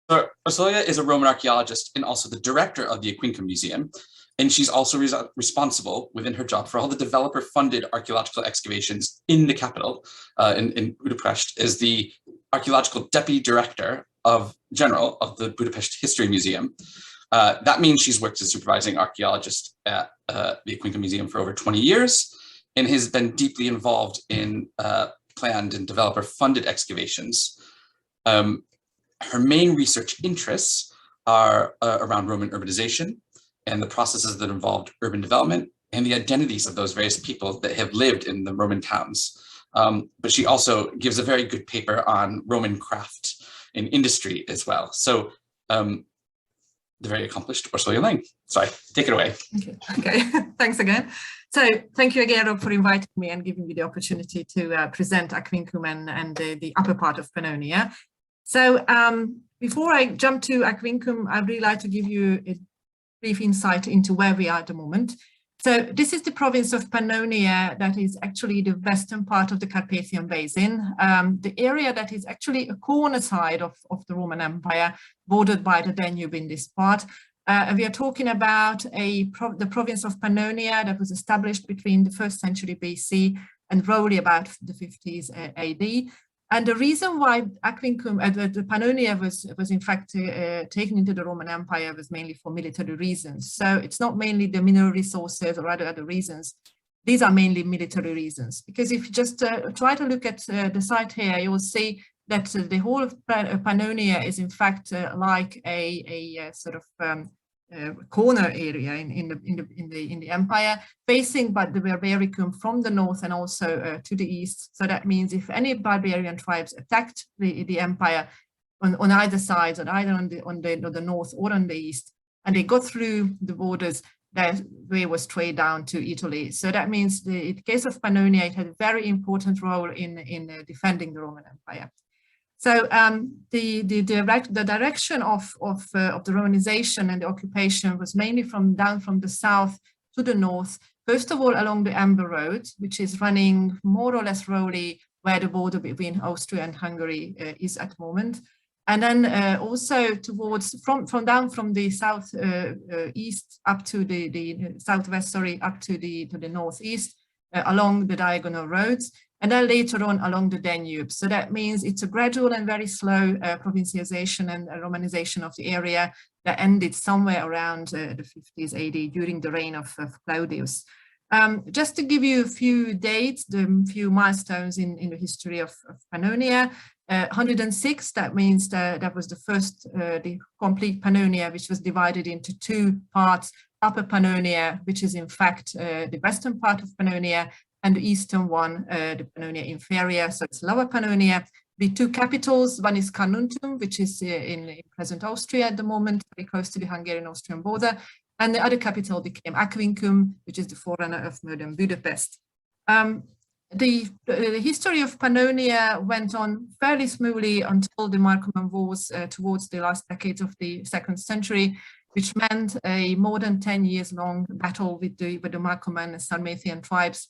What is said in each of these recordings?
So Orsolya is a Roman archaeologist and also the director of the Aquincum Museum. And she's also responsible within her job for all the developer-funded archaeological excavations in the capital, in Budapest, as the archaeological deputy director general of the Budapest History Museum. That means she's worked as a supervising archaeologist at the Aquincum Museum for over 20 years and has been deeply involved in planned and developer-funded excavations. Her main research interests are around Roman urbanization and the processes that involved urban development and the identities of those various people that have lived in the Roman towns. But she also gives a very good paper on Roman craft and industry as well. So the very accomplished Orsolya Láng. Sorry, take it away. Okay. Thanks again. So thank you again for inviting me and giving me the opportunity to present Aquincum and the upper part of Pannonia. So before I jump to Aquincum, I'd really like to give you a brief insight into where we are at the moment. So this is the province of Pannonia that is actually the western part of the Carpathian Basin, the area that is actually a corner side of the Roman Empire, bordered by the Danube in this part. We are talking about the province of Pannonia that was established between the 1st century BC and roughly about the 50s AD. And the reason why Aquincum, the Pannonia was in fact taken into the Roman Empire was mainly for military reasons. So it's not mainly the mineral resources or other reasons. These are mainly military reasons. Because if you just try to look at the site here, you will see that the whole of Pannonia is in fact like a sort of corner area in the empire, facing by the Barbaricum from the north and also to the east. So that means if any barbarian tribes attacked the empire on either side, either on the north or on the east, and they got through the borders, their way was straight down to Italy. So that means in the case of Pannonia, it had a very important role in defending the Roman Empire. So the direction of the Romanization and the occupation was mainly down from the south to the north, first of all along the Amber Road, which is running more or less roughly where the border between Austria and Hungary is at the moment. And then also towards, down from the south east up to the southwest, sorry, up to the northeast, along the diagonal roads. And then later on along the Danube. So that means it's a gradual and very slow provincialization and Romanization of the area that ended somewhere around the 50s AD during the reign of Claudius. Just to give you a few dates, the few milestones in the history of Pannonia. 106, that means that was the first, the complete Pannonia, which was divided into two parts, Upper Pannonia, which is in fact the western part of Pannonia, and the eastern one, the Pannonia Inferior, so it's Lower Pannonia. The two capitals, one is Carnuntum, which is in present Austria at the moment, very close to the Hungarian-Austrian border, and the other capital became Aquincum, which is the forerunner of modern Budapest. The history of Pannonia went on fairly smoothly until the Marcomann Wars towards the last decades of the 2nd century, which meant a more than 10 years long battle with the Marcomann and Sarmatian tribes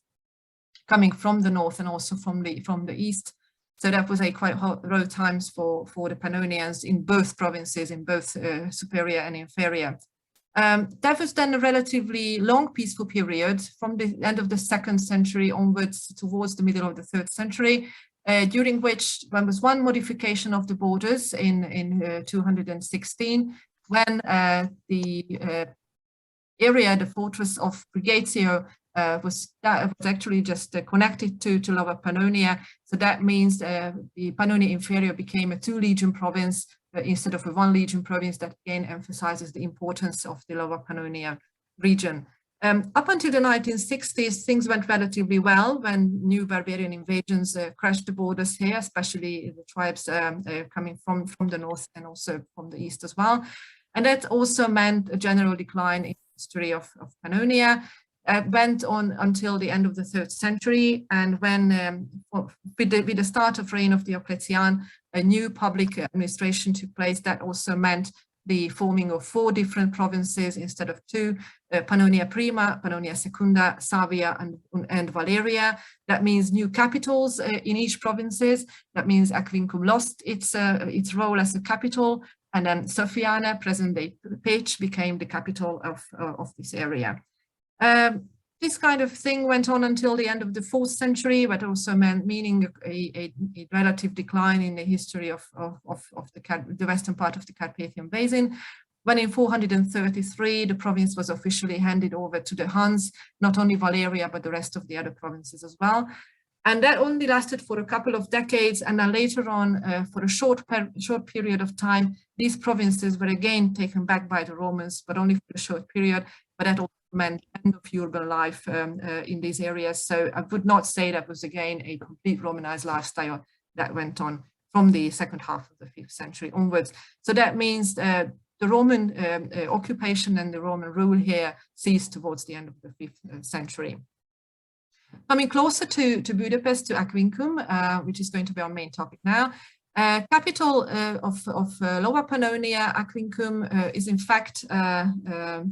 coming from the north and also from the east. So that was a quite hot road times for the Pannonians in both provinces, in both Superior and Inferior. That was then a relatively long peaceful period from the end of the 2nd century onwards towards the middle of the 3rd century, during which there was one modification of the borders in 216, when the area, the fortress of Brigatio, was actually just connected to Lower Pannonia. So that means the Pannonia Inferior became a 2-legion province instead of a 1-legion province. That again emphasizes the importance of the Lower Pannonia region. Up until the 1960s, things went relatively well when new barbarian invasions crashed the borders here, especially the tribes coming from the north and also from the east as well. And that also meant a general decline in the history of Pannonia. Went on until the end of the 3rd century, and when with the start of reign of Diocletian, a new public administration took place. That also meant the forming of 4 different provinces instead of 2, Pannonia Prima, Pannonia Secunda, Savia and Valeria. That means new capitals in each provinces. That means Aquincum lost its role as a capital, and then Sophiana, present-day Pécs, became the capital of this area. This kind of thing went on until the end of the 4th century, but also meaning a relative decline in the history of the western part of the Carpathian Basin. When in 433, the province was officially handed over to the Huns, not only Valeria, but the rest of the other provinces as well. And that only lasted for a couple of decades. And then later on, for a short period of time, these provinces were again taken back by the Romans, but only for a short period. But that also meant end of urban life in these areas. So I would not say that was again a complete Romanized lifestyle that went on from the second half of the 5th century onwards. So that means the Roman occupation and the Roman rule here ceased towards the end of the 5th century. Coming closer to Budapest, to Aquincum, which is going to be our main topic now. Capital of Lower Pannonia, Aquincum, is in fact the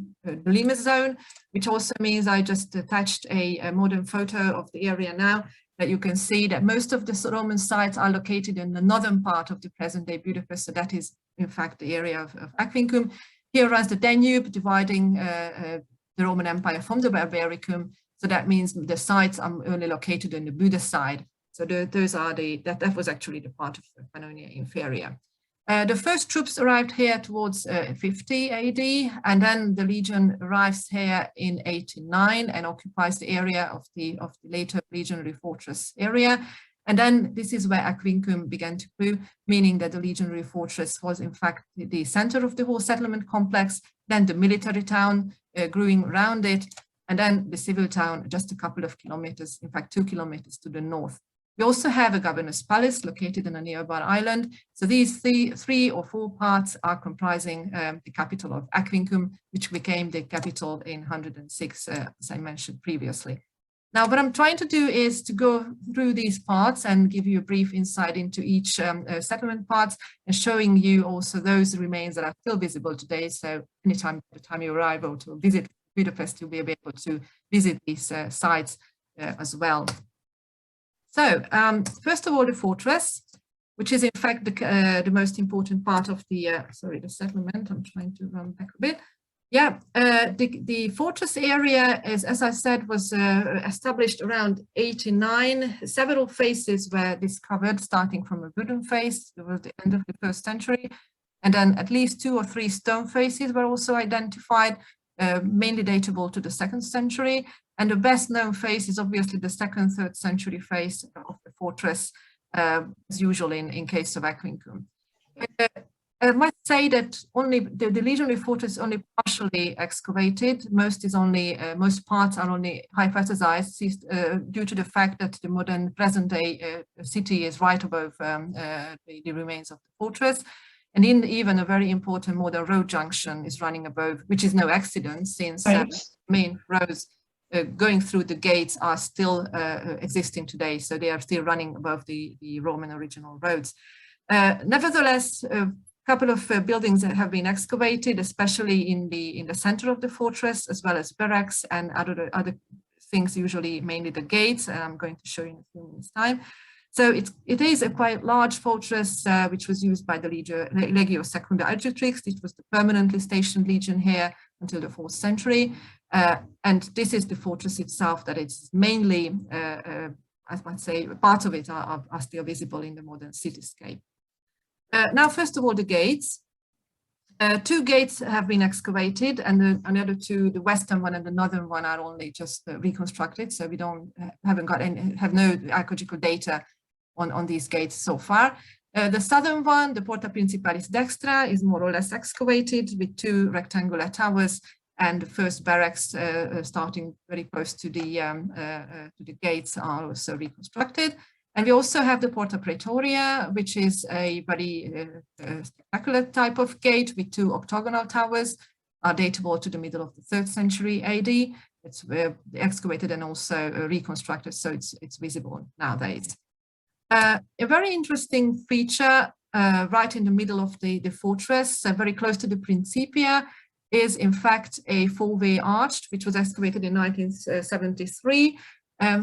Limes zone, which also means I just attached a modern photo of the area now, that you can see that most of the Roman sites are located in the northern part of the present-day Budapest. So that is, in fact, the area of Aquincum. Here runs the Danube, dividing the Roman Empire from the Barbaricum. So that means the sites are only located on the Buda side. So those are that was actually the part of the Pannonia Inferior. The first troops arrived here towards 50 AD, and then the legion arrives here in 89 and occupies the area of the later legionary fortress area. And then this is where Aquincum began to grow, meaning that the legionary fortress was in fact the center of the whole settlement complex, then the military town growing around it, and then the civil town just a couple of kilometers, in fact 2 kilometers to the north. We also have a governor's palace located on a nearby island. So these three or four parts are comprising the capital of Aquincum, which became the capital in 106, as I mentioned previously. Now, what I'm trying to do is to go through these parts and give you a brief insight into each settlement parts, and showing you also those remains that are still visible today. So anytime by the time you arrive or to visit Budapest, you'll be able to visit these sites as well. So first of all, the fortress, which is in fact the most important part of the, the settlement. I'm trying to run back a bit. Yeah, the fortress area, as I said, was established around 89. Several faces were discovered, starting from a wooden face towards the end of the 1st century. And then at least 2 or 3 stone faces were also identified, mainly datable to the 2nd century. And the best known face is obviously the 2nd, 3rd century face of the fortress, as usual in case of Aquincum. I must say that only the legionary fortress is only partially excavated. Most parts are only hypothesized due to the fact that the modern present-day city is right above the remains of the fortress. And even a very important modern road junction is running above, which is no accident, since main roads going through the gates are still existing today. So they are still running above the Roman original roads. Nevertheless, a couple of buildings that have been excavated, especially in the center of the fortress, as well as barracks and other things, usually mainly the gates. And I'm going to show you in a few minutes' time. So it is a quite large fortress, which was used by the Legio Secunda Adjutrix. It was the permanently stationed legion here until the 4th century. And this is the fortress itself, that it's mainly, I might say, part of it are still visible in the modern cityscape. Now, first of all, the gates. 2 gates have been excavated, and the other 2, the western one and the northern one, are only just reconstructed. So we have no archaeological data on these gates so far. The southern one, the Porta Principalis Dextra, is more or less excavated with 2 rectangular towers, and the first barracks starting very close to the gates are also reconstructed. And we also have the Porta Praetoria, which is a very spectacular type of gate with 2 octagonal towers, datable to the middle of the 3rd century AD. It's excavated and also reconstructed, so it's visible nowadays. A very interesting feature right in the middle of the fortress, very close to the Principia, is in fact a 4-way arch, which was excavated in 1973.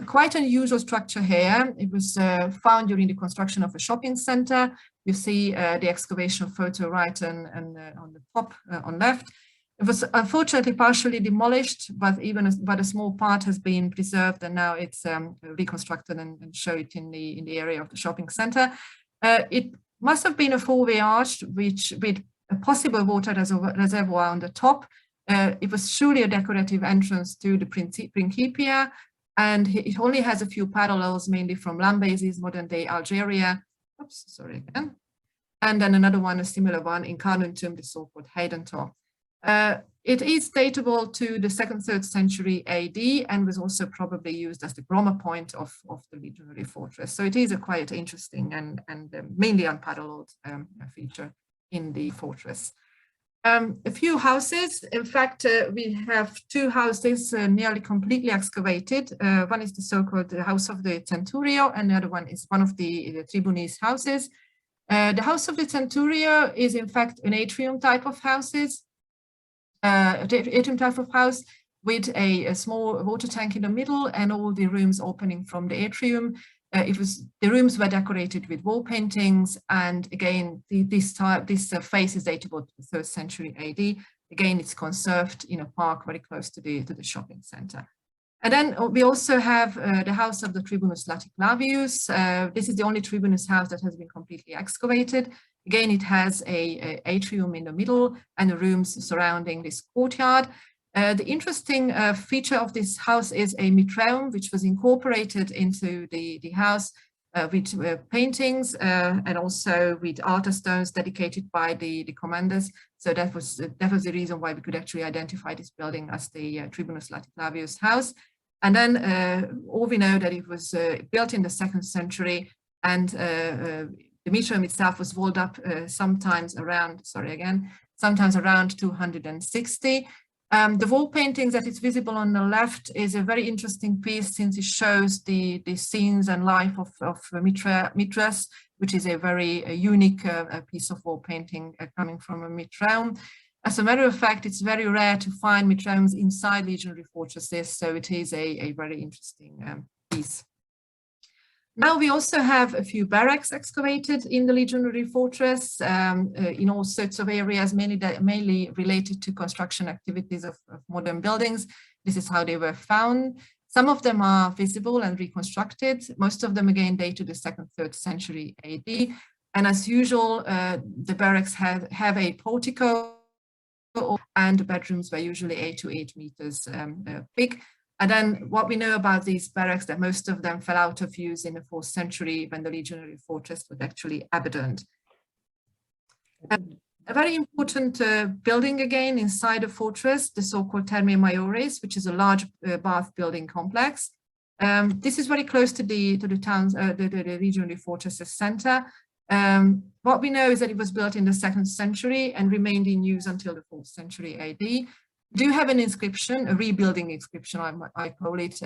Quite unusual structure here. It was found during the construction of a shopping center. You see the excavation photo right and on the top on left. It was unfortunately partially demolished, but a small part has been preserved, and now it's reconstructed and show it in the area of the shopping center. It must have been a four-way arch, which with a possible water reservoir on the top. It was surely a decorative entrance to the Principia, and it only has a few parallels, mainly from Lambasis, modern-day Algeria. Oops, sorry again. And then another one, a similar one in Carnuntum, the so-called Heidentor. It is datable to the 2nd, 3rd century AD and was also probably used as the grammar point of the legionary fortress. So it is a quite interesting and mainly unparalleled feature in the fortress. A few houses. In fact, we have two houses nearly completely excavated. One is the so-called House of the Centurio, and the other one is one of the Tribunis houses. The House of the Centurio is in fact an atrium type of houses. Atrium type of house with a small water tank in the middle and all the rooms opening from the atrium. The rooms were decorated with wall paintings, and again, this face is datable to the 3rd century AD. Again, it's conserved in a park very close to the shopping center. And then we also have the house of the Tribunus Laticlavius. This is the only Tribunus house that has been completely excavated. Again, it has a atrium in the middle and the rooms surrounding this courtyard. The interesting feature of this house is a mitreum, which was incorporated into the house with paintings and also with altar stones dedicated by the commanders. So that was the reason why we could actually identify this building as the Tribunus Laticlavius house. And then all we know that it was built in the 2nd century, and the mitreum itself was walled up sometimes around 260. The wall paintings that is visible on the left is a very interesting piece, since it shows the scenes and life of Mithras, which is a very unique piece of wall painting coming from a mitreum. As a matter of fact, it's very rare to find mitreums inside legionary fortresses, so it is a very interesting piece. Now we also have a few barracks excavated in the legionary fortress in all sorts of areas, mainly related to construction activities of modern buildings. This is how they were found. Some of them are visible and reconstructed. Most of them again date to the 2nd, 3rd century AD. And as usual, the barracks have a portico, and the bedrooms were usually 8 to 8 meters big. And then what we know about these barracks, that most of them fell out of use in the 4th century when the legionary fortress was actually abandoned. A very important building again inside the fortress, the so-called Thermae Maiores, which is a large bath building complex. This is very close to the legionary fortress's center. What we know is that it was built in the 2nd century and remained in use until the 4th century AD. We do have an inscription, a rebuilding inscription, I call it,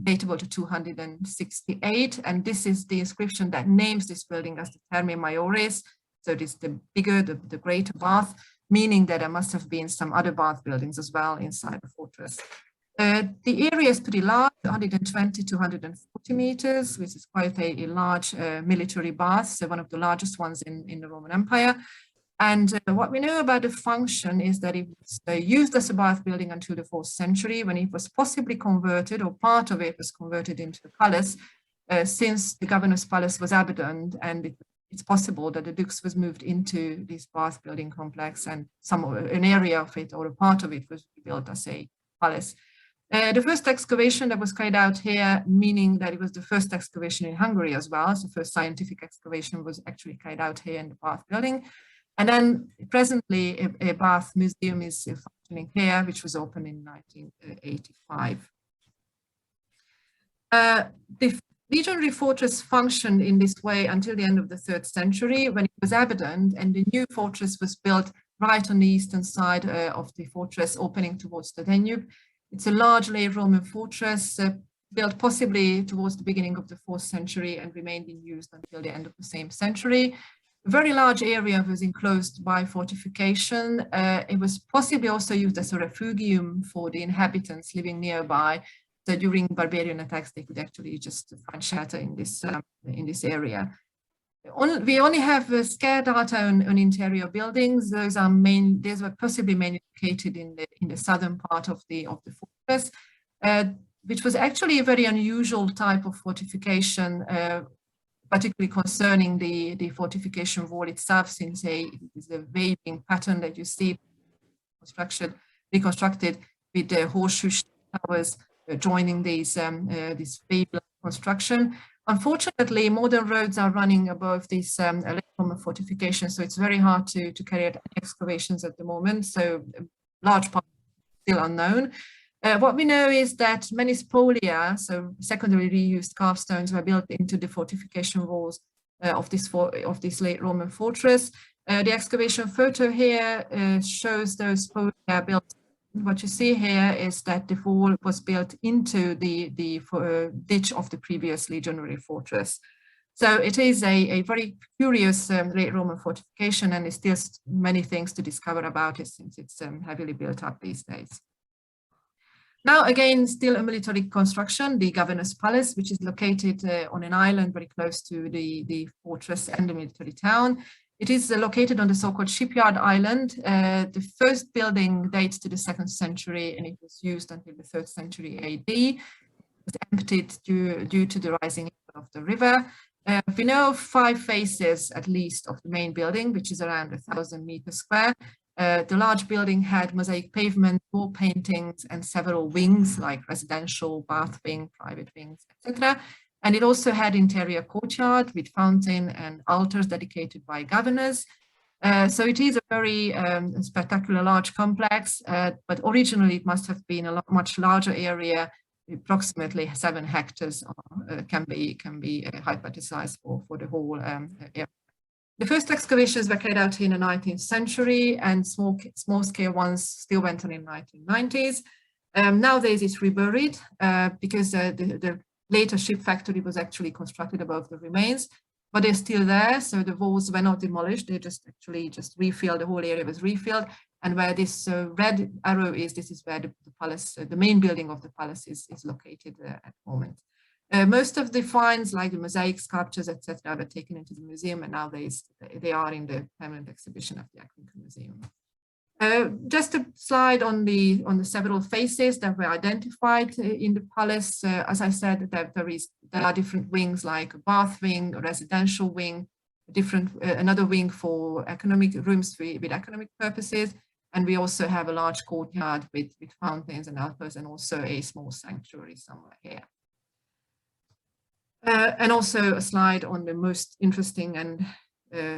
datable to 268, and this is the inscription that names this building as the Thermae Maiores. So it is the bigger, the greater bath, meaning that there must have been some other bath buildings as well inside the fortress. The area is pretty large, 120 to 140 meters, which is quite a large military bath, so one of the largest ones in the Roman Empire. And what we know about the function is that it was used as a bath building until the 4th century, when it was possibly converted, or part of it was converted into a palace, since the governor's palace was abandoned, and it's possible that the dux was moved into this bath building complex, and an area of it or a part of it was built as a palace. The first excavation that was carried out here, meaning that it was the first excavation in Hungary as well, so the first scientific excavation was actually carried out here in the bath building. And then presently a bath museum is functioning here, which was opened in 1985. The legionary fortress functioned in this way until the end of the 3rd century, when it was abandoned, and the new fortress was built right on the eastern side of the fortress, opening towards the Danube. It's a large late Roman fortress, built possibly towards the beginning of the 4th century and remained in use until the end of the same century. A very large area was enclosed by fortification. It was possibly also used as a refugium for the inhabitants living nearby. So during barbarian attacks, they could actually just find shelter in this area. We only have scare data on interior buildings. Those were possibly mainly located in the southern part of the fortress, which was actually a very unusual type of fortification, particularly concerning the fortification wall itself, since it is a waving pattern that you see reconstructed with the horseshoe towers joining this wave construction. Unfortunately, modern roads are running above this Roman fortification, so it's very hard to carry out excavations at the moment. So a large part is still unknown. What we know is that many spolia, so secondary reused carved stones, were built into the fortification walls of this late Roman fortress. The excavation photo here shows those spolia built. What you see here is that the wall was built into the ditch of the previous legionary fortress. So it is a very curious late Roman fortification, and there's still many things to discover about it since it's heavily built up these days. Now, again, still a military construction, the governor's palace, which is located on an island very close to the fortress and the military town. It is located on the so-called shipyard island. The first building dates to the 2nd century, and it was used until the 3rd century AD. It was emptied due to the rising level of the river. We know 5 faces, at least, of the main building, which is around 1,000 meters square. The large building had mosaic pavement, wall paintings, and several wings like residential, bath wing, private wings, etc. And it also had interior courtyard with fountain and altars dedicated by governors. So it is a very spectacular large complex, but originally it must have been a much larger area. Approximately 7 hectares can be hypothesized for the whole area. The first excavations were carried out in the 19th century, and small-scale ones still went on in the 1990s. Nowadays it's reburied because the later ship factory was actually constructed above the remains, but they're still there. So the walls were not demolished. They just refilled. The whole area was refilled. And where this red arrow is, this is where the palace, the main building of the palace is located at the moment. Most of the finds, like the mosaic sculptures, etc., were taken into the museum, and nowadays they are in the permanent exhibition of the Aquincum Museum. Just a slide on the several faces that were identified in the palace. As I said, there are different wings, like a bath wing, a residential wing, another wing for economic rooms with economic purposes, and we also have a large courtyard with fountains and altars, and also a small sanctuary somewhere here. And also a slide on the most interesting and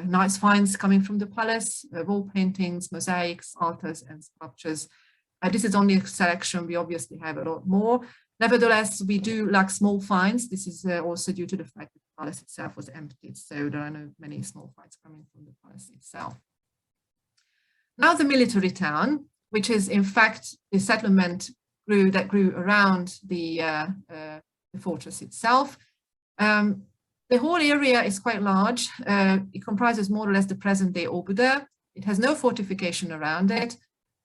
nice finds coming from the palace, wall paintings, mosaics, altars, and sculptures. This is only a selection. We obviously have a lot more. Nevertheless, we do lack small finds. This is also due to the fact that the palace itself was emptied, so there are not many small finds coming from the palace itself. Now the military town, which is in fact the settlement that grew around the fortress itself. The whole area is quite large. It comprises more or less the present-day Óbuda. It has no fortification around it.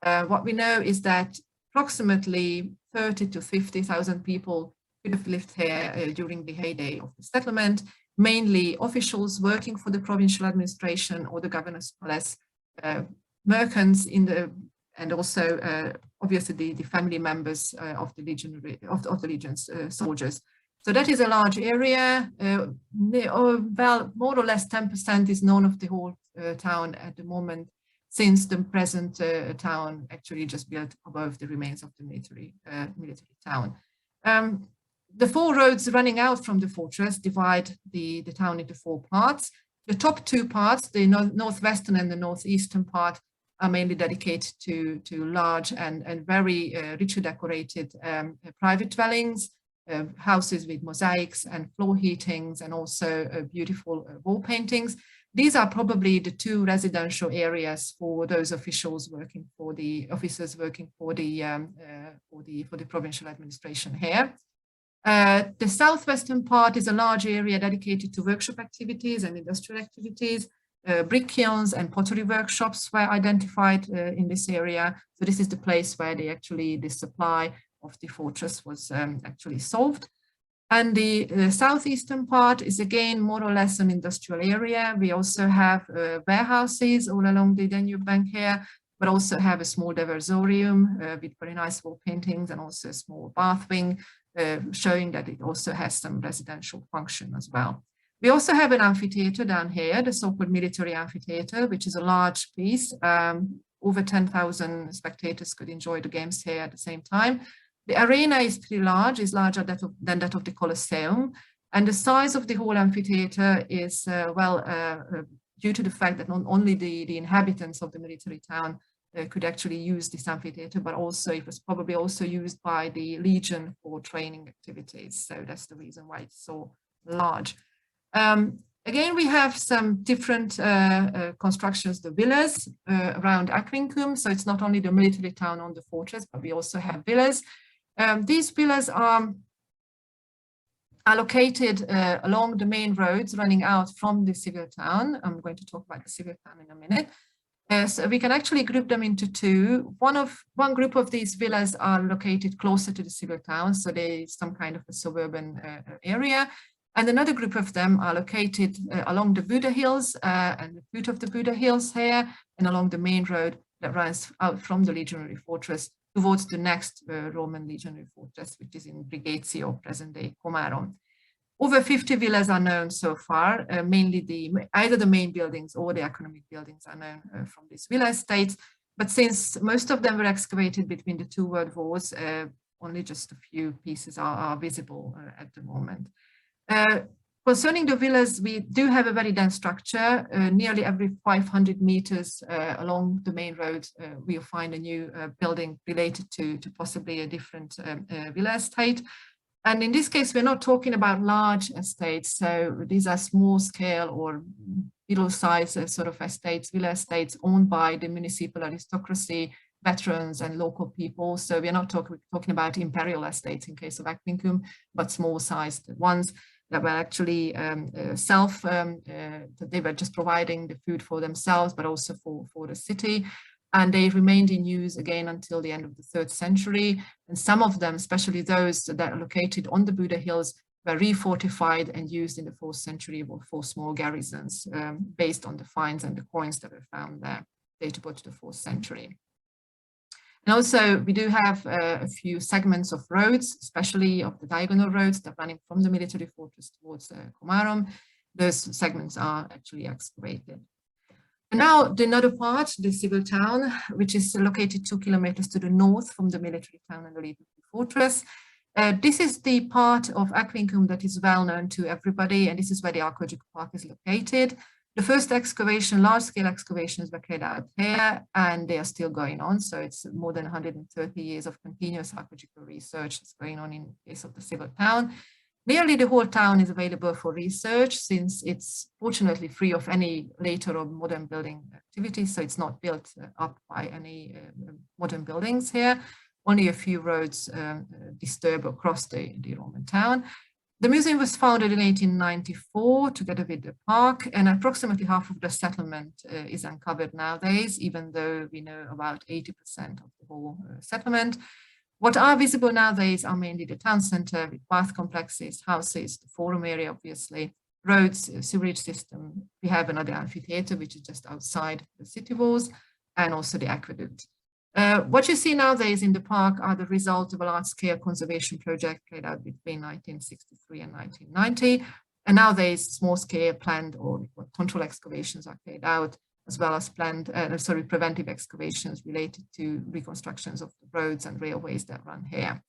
What we know is that approximately 30 to 50,000 people could have lived here during the heyday of the settlement, mainly officials working for the provincial administration or the governor's palace, merchants and also obviously the family members of the legion's soldiers. So that is a large area. Well, more or less 10% is known of the whole town at the moment, since the present town actually just built above the remains of the military town. The 4 roads running out from the fortress divide the town into 4 parts. The top 2 parts, the northwestern and the northeastern part, are mainly dedicated to large and very richly decorated private dwellings, houses with mosaics and floor heatings, and also beautiful wall paintings. These are probably the 2 residential areas for those officials working for the provincial administration here. The southwestern part is a large area dedicated to workshop activities and industrial activities. Brick kilns and pottery workshops were identified in this area. So this is the place where they supply of the fortress was actually solved. And the southeastern part is again more or less an industrial area. We also have warehouses all along the Danube bank here, but also have a small diversorium with very nice wall paintings and also a small bath wing, showing that it also has some residential function as well. We also have an amphitheater down here, the so-called military amphitheater, which is a large piece. Over 10,000 spectators could enjoy the games here at the same time. The arena is pretty large, is larger than that of the Colosseum. And the size of the whole amphitheater is, due to the fact that not only the inhabitants of the military town could actually use this amphitheater, but also it was probably also used by the legion for training activities. So that's the reason why it's so large. Again, we have some different constructions, the villas around Aquincum. So it's not only the military town on the fortress, but we also have villas. These villas are located along the main roads running out from the civil town. I'm going to talk about the civil town in a minute. So we can actually group them into two. One group of these villas are located closer to the civil town, so there's some kind of a suburban area. And another group of them are located along the Buda Hills and the foot of the Buda Hills here, and along the main road that runs out from the legionary fortress towards the next Roman legionary fortress, which is in Brigatio, present-day Komárom. Over 50 villas are known so far, mainly either the main buildings or the economic buildings are known from these villa estates. But since most of them were excavated between the two world wars, only just a few pieces are visible at the moment. Concerning the villas, we do have a very dense structure. Nearly every 500 meters along the main road, we'll find a new building related to possibly a different villa estate. And in this case, we're not talking about large estates. So these are small scale or middle size sort of estates, villa estates owned by the municipal aristocracy, veterans and local people. So we're not talking about imperial estates in case of Aquincum, but small sized ones that were actually they were just providing the food for themselves, but also for the city. And they remained in use again until the end of the 3rd century. And some of them, especially those that are located on the Buda Hills, were refortified and used in the 4th century for small garrisons based on the finds and the coins that were found there, datable to the 4th century. And also we do have a few segments of roads, especially of the diagonal roads that are running from the military fortress towards Komárom. Those segments are actually excavated. And now the another part, the civil town, which is located 2 kilometers to the north from the military town and the military fortress. This is the part of Aquincum that is well known to everybody, and this is where the archaeological park is located. The first excavation, large-scale excavations were carried out here, and they are still going on. So it's more than 130 years of continuous archaeological research that's going on in the case of the civil town. Nearly the whole town is available for research, since it's fortunately free of any later or modern building activities. So it's not built up by any modern buildings here. Only a few roads disturb across the Roman town. The museum was founded in 1894 together with the park, and approximately half of the settlement is uncovered nowadays, even though we know about 80% of the whole settlement. What are visible nowadays are mainly the town center with bath complexes, houses, the forum area, obviously, roads, sewerage system. We have another amphitheater, which is just outside the city walls, and also the aqueduct. What you see nowadays in the park are the result of a large-scale conservation project carried out between 1963 and 1990. And nowadays, small-scale planned or control excavations are carried out, as well as planned, preventive excavations related to reconstructions of the roads and railways that run here.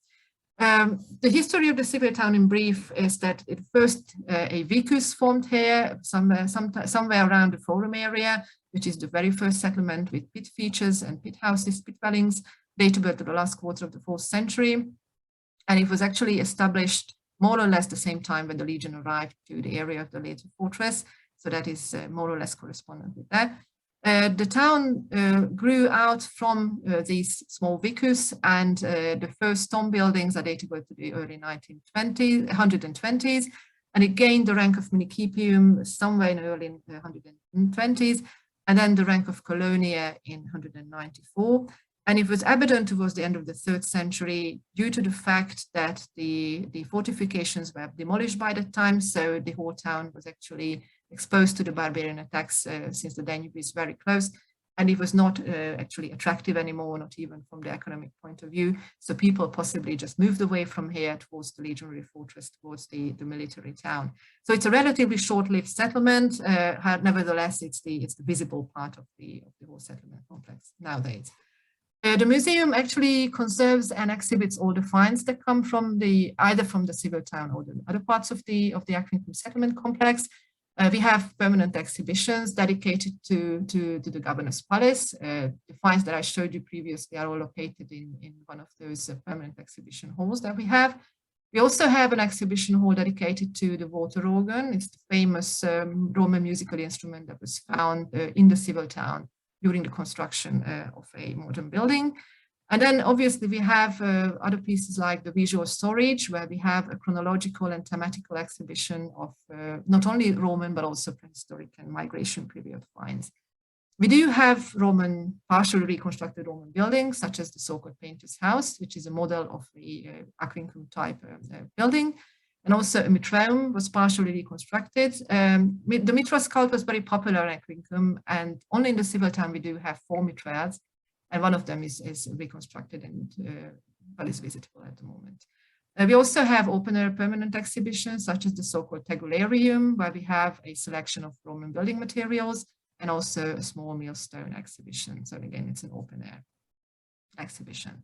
The history of the civil town in brief is that at first a vicus formed here somewhere around the forum area, which is the very first settlement with pit features and pit houses, pit dwellings, datable to the last quarter of the 4th century. And it was actually established more or less the same time when the legion arrived to the area of the later fortress. So that is more or less correspondent with that. The town grew out from these small vicus, and the first stone buildings are datable to the early 120s, and it gained the rank of municipium somewhere in the early 120s, and then the rank of colonia in 194. And it was evident towards the end of the 3rd century due to the fact that the fortifications were demolished by that time. So the whole town was actually exposed to the barbarian attacks since the Danube is very close. And it was not actually attractive anymore, not even from the economic point of view. So people possibly just moved away from here towards the legionary fortress, towards the military town. So it's a relatively short-lived settlement. Nevertheless, it's the visible part of the whole settlement complex nowadays. The museum actually conserves and exhibits all the finds that come from either from the civil town or the other parts of the Aquincum settlement complex. We have permanent exhibitions dedicated to the governor's palace. The finds that I showed you previously are all located in one of those permanent exhibition halls that we have. We also have an exhibition hall dedicated to the water organ. It's the famous Roman musical instrument that was found in the civil town during the construction of a modern building. And then obviously we have other pieces like the visual storage, where we have a chronological and thematical exhibition of not only Roman, but also prehistoric and migration period finds. We do have partially reconstructed Roman buildings, such as the so-called Painter's House, which is a model of the Aquincum type building. And also a Mitreum was partially reconstructed. The Mitra cult was very popular in Aquincum, and only in the civil town we do have 4 Mitraeads. And one of them is reconstructed and but is visitable at the moment. We also have open-air permanent exhibitions, such as the so-called Tegularium, where we have a selection of Roman building materials, and also a small millstone exhibition. So again, it's an open-air exhibition.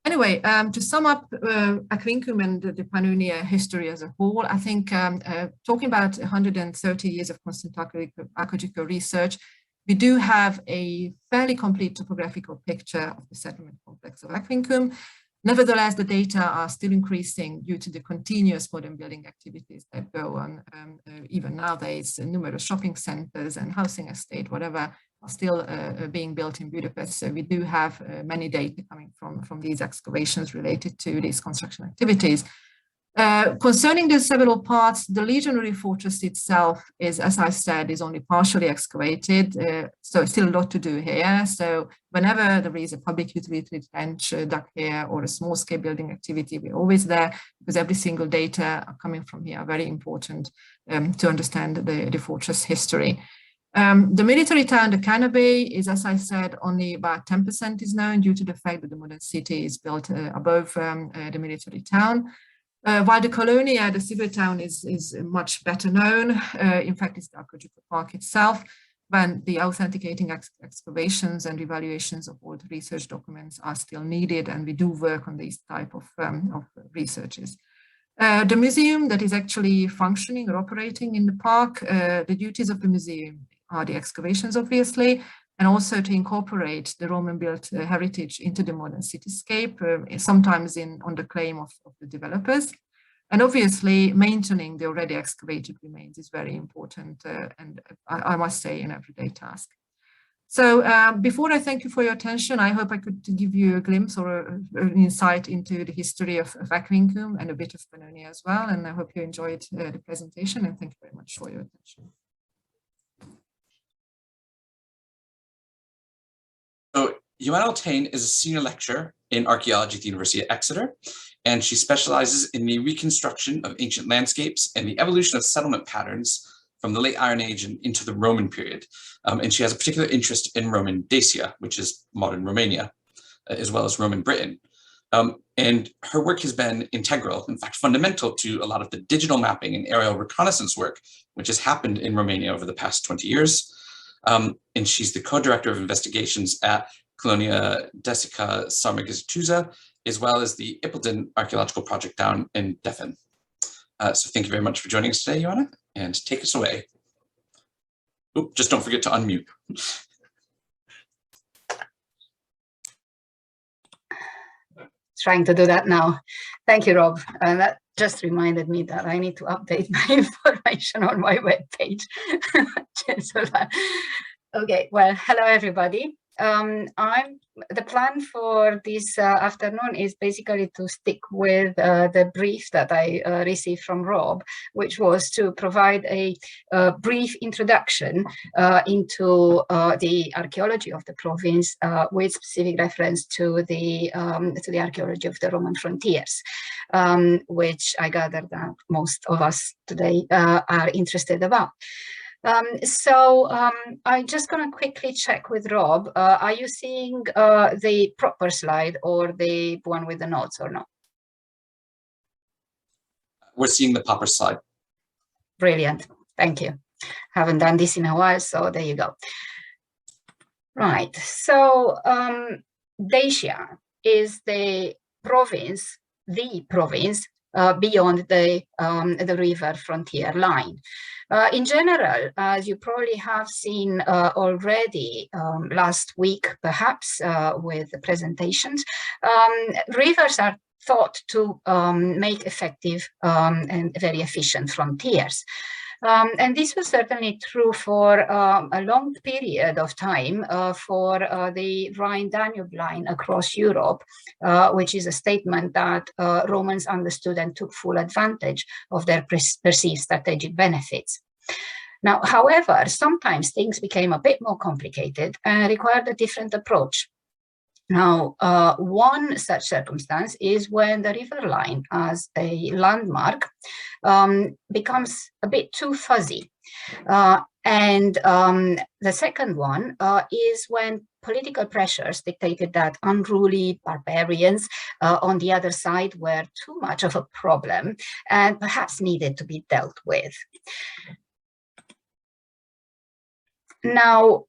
Anyway, to sum up Aquincum and the Pannonia history as a whole, I think talking about 130 years of constant archaeological research, we do have a fairly complete topographical picture of the settlement complex of Aquincum. Nevertheless, the data are still increasing due to the continuous modern building activities that go on even nowadays. Numerous shopping centers and housing estate, whatever, are still being built in Budapest. So we do have many data coming from these excavations related to these construction activities. Concerning the several parts, the legionary fortress itself is, as I said, is only partially excavated, so still a lot to do here. So whenever there is a public utility trench dug here or a small scale building activity, we're always there, because every single data coming from here are very important to understand the fortress history. The military town, the Danube, is, as I said, only about 10% is known due to the fact that the modern city is built above the military town. While the Colonia, the civil town, is much better known. In fact, it's the archaeological park itself, when the authenticating excavations and evaluations of all the research documents are still needed, and we do work on these type of researches. The museum that is actually functioning or operating in the park, the duties of the museum are the excavations, obviously, and also to incorporate the Roman-built heritage into the modern cityscape, sometimes on the claim of the developers. And obviously, maintaining the already excavated remains is very important, and I must say, an everyday task. So before I thank you for your attention, I hope I could give you a glimpse or an insight into the history of Aquincum and a bit of Pannonia as well. And I hope you enjoyed the presentation, and thank you very much for your attention. So Ioana Oltean is a senior lecturer in archaeology at the University of Exeter, and she specializes in the reconstruction of ancient landscapes and the evolution of settlement patterns from the late Iron Age and into the Roman period. And she has a particular interest in Roman Dacia, which is modern Romania, as well as Roman Britain. And her work has been integral, in fact, fundamental to a lot of the digital mapping and aerial reconnaissance work, which has happened in Romania over the past 20 years. And she's the co-director of investigations at Colonia Dacia Sarmagatuza, as well as the Ippelden archaeological project down in Devon. So thank you very much for joining us today, Ioana, and take us away. Oop, just don't forget to unmute. Trying to do that now. Thank you, Rob. That just reminded me that I need to update my information on my webpage. Okay, well, hello everybody. The plan for this afternoon is basically to stick with the brief that I received from Rob, which was to provide a brief introduction into the archaeology of the province with specific reference to the archaeology of the Roman frontiers, which I gather that most of us today are interested about. I'm just going to quickly check with Rob. Are you seeing the proper slide or the one with the notes or not? We're seeing the proper slide. Brilliant. Thank you. Haven't done this in a while, so there you go. Right. So Dacia is the province beyond the river frontier line. In general, as you probably have seen already last week, perhaps with the presentations, rivers are thought to make effective and very efficient frontiers. And this was certainly true for a long period of time for the Rhine-Danube line across Europe, which is a statement that Romans understood and took full advantage of their perceived strategic benefits. Now, however, sometimes things became a bit more complicated and required a different approach. Now, one such circumstance is when the river line as a landmark becomes a bit too fuzzy. And the second one is when political pressures dictated that unruly barbarians on the other side were too much of a problem and perhaps needed to be dealt with. Now,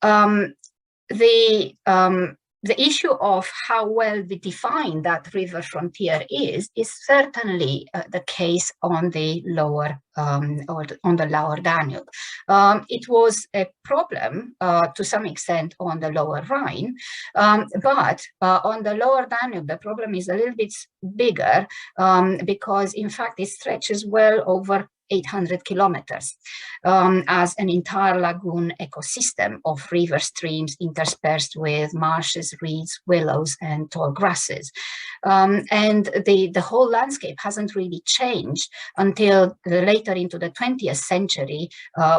the issue of how well we define that river frontier is certainly the case on the lower Danube. It was a problem to some extent on the lower Rhine, but on the lower Danube, the problem is a little bit bigger because in fact it stretches well over 800 kilometers as an entire lagoon ecosystem of river streams interspersed with marshes, reeds, willows, and tall grasses. And the whole landscape hasn't really changed until later into the 20th century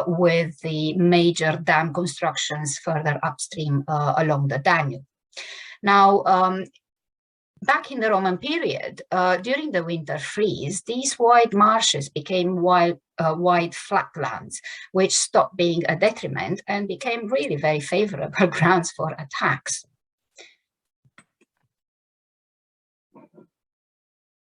with the major dam constructions further upstream along the Danube. Now, back in the Roman period, during the winter freeze, these wide marshes became wide flatlands, which stopped being a detriment and became really very favorable grounds for attacks.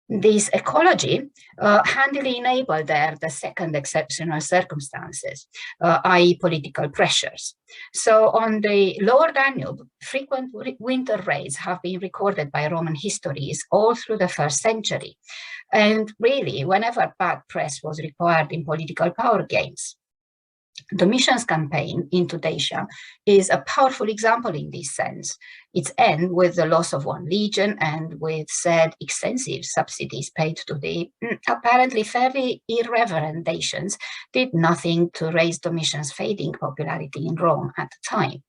This ecology handily enabled the second exceptional circumstances, i.e. political pressures. So on the lower Danube, frequent winter raids have been recorded by Roman histories all through the 1st century. And really, whenever bad press was required in political power games, Domitian's campaign into Dacia is a powerful example in this sense. Its end with the loss of one legion and with said extensive subsidies paid to the apparently fairly irreverent Dacians did nothing to raise Domitian's fading popularity in Rome at the time.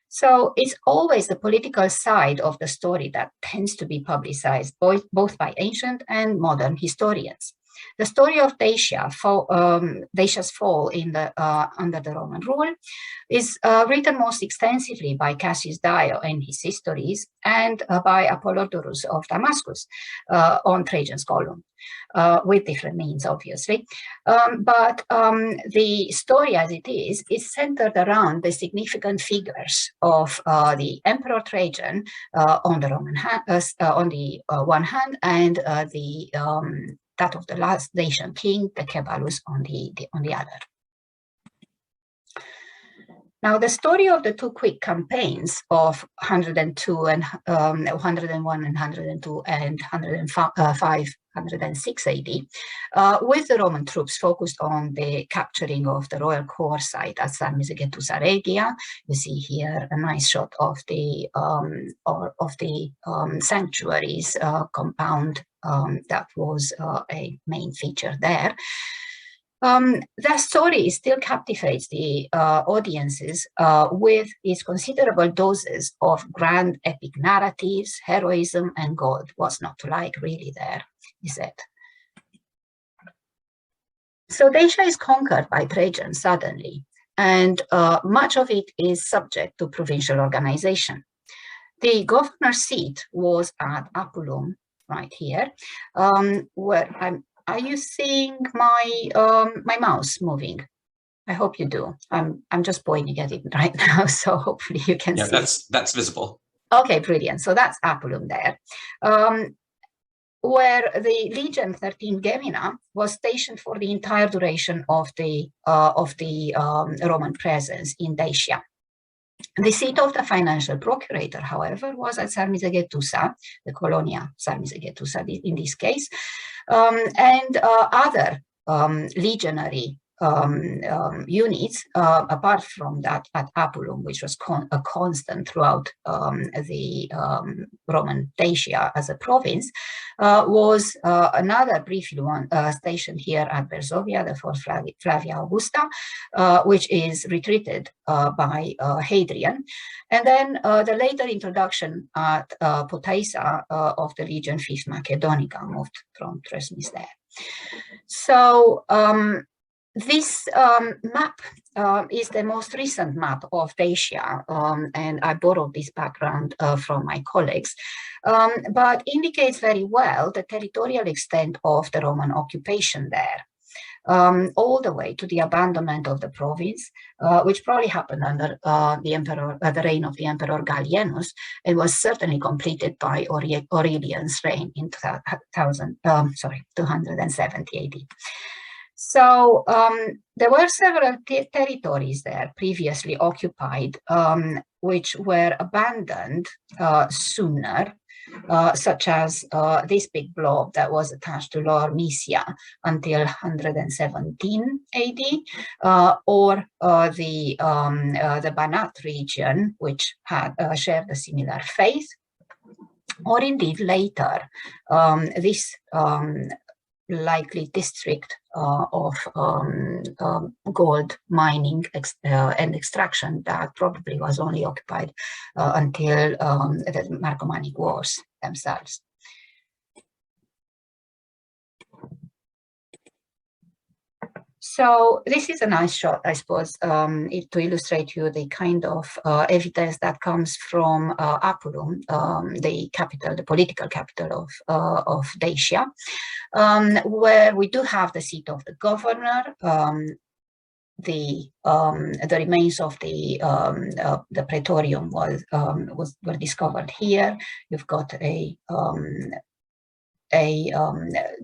So it's always the political side of the story that tends to be publicized both by ancient and modern historians. The story of Dacia's fall in under the Roman rule is written most extensively by Cassius Dio in his histories and by Apollodorus of Damascus on Trajan's column, with different means, obviously. But the story as it is centered around the significant figures of the Emperor Trajan on the Roman on the one hand, and that of the last Dacian king, Decebalus, on the other. Now, the story of the two quick campaigns of 102 and 101 and 102 and 105, 106 AD, with the Roman troops focused on the capturing of the royal core site at Sarmizegetusa Regia. You see here a nice shot of the sanctuaries compound that was a main feature there. That story still captivates the audiences with its considerable doses of grand epic narratives, heroism, and gold. What's not to like really there, is it? So Dacia is conquered by Trajan suddenly, and much of it is subject to provincial organization. The governor's seat was at Apulum, right here, where are you seeing my my mouse moving? I hope you do. I'm just pointing at it right now, so hopefully you can see. Yeah, that's visible. Okay, brilliant. So that's Apulum there, where the Legion 13 Gemina was stationed for the entire duration of the Roman presence in Dacia. The seat of the financial procurator, however, was at Sarmizegetusa, the Colonia Sarmizegetusa in this case, and other legionary units, apart from that at Apulum, which was a constant throughout the Roman Dacia as a province, was another briefly one stationed here at Berzovia, the 4th Flavia Augusta, which is retreated by Hadrian. And then the later introduction at Potaissa of the Legion 5th Macedonica moved from Tresmis there. So this map is the most recent map of Dacia, and I borrowed this background from my colleagues, but indicates very well the territorial extent of the Roman occupation there, all the way to the abandonment of the province, which probably happened under the reign of the Emperor Gallienus, and was certainly completed by Aurelian's reign in 270 AD. So there were several territories there previously occupied, which were abandoned sooner, such as this big blob that was attached to Lower Mysia until 117 AD, or the Banat region, which had shared a similar faith, or indeed later this likely district of gold mining and extraction that probably was only occupied until the Marcomannic Wars themselves. So this is a nice shot, I suppose, to illustrate you the kind of evidence that comes from Apulum, the capital, the political capital of Dacia, where we do have the seat of the governor. The remains of the praetorium were discovered here. You've got a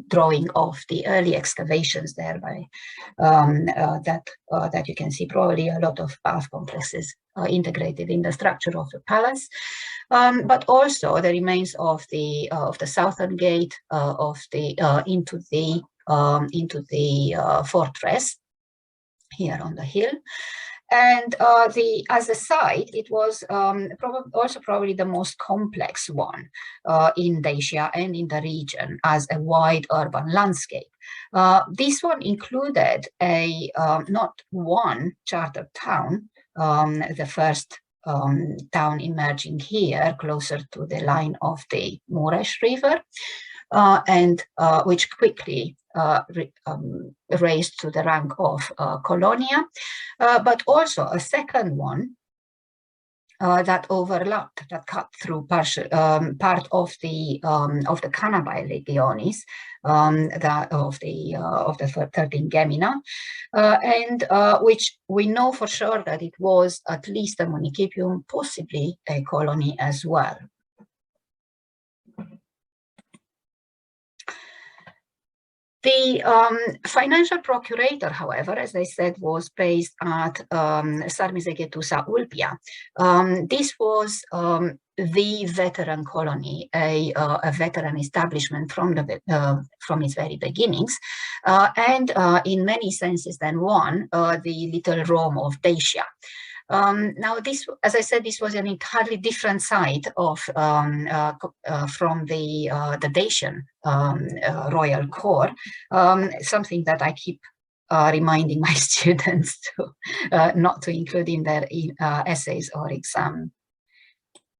drawing of the early excavations there by that you can see probably a lot of bath complexes integrated in the structure of the palace, but also the remains of the southern gate into the fortress here on the hill. And as a site, it was probably the most complex one in Dacia and in the region as a wide urban landscape. This one included not one chartered town, the first town emerging here closer to the line of the Mureș River, and which quickly raised to the rank of Colonia, but also a second one that overlapped, that cut through part of the Canabae legionis, of the 13 Gemina, and which we know for sure that it was at least a municipium, possibly a colony as well. The financial procurator, however, as I said, was based at Sarmizegetusa Ulpia. This was the veteran colony, a veteran establishment from its very beginnings, and in many senses then one, the little Rome of Dacia. Now, this, as I said, this was an entirely different side of from the Dacian royal core, something that I keep reminding my students to not to include in their essays or exam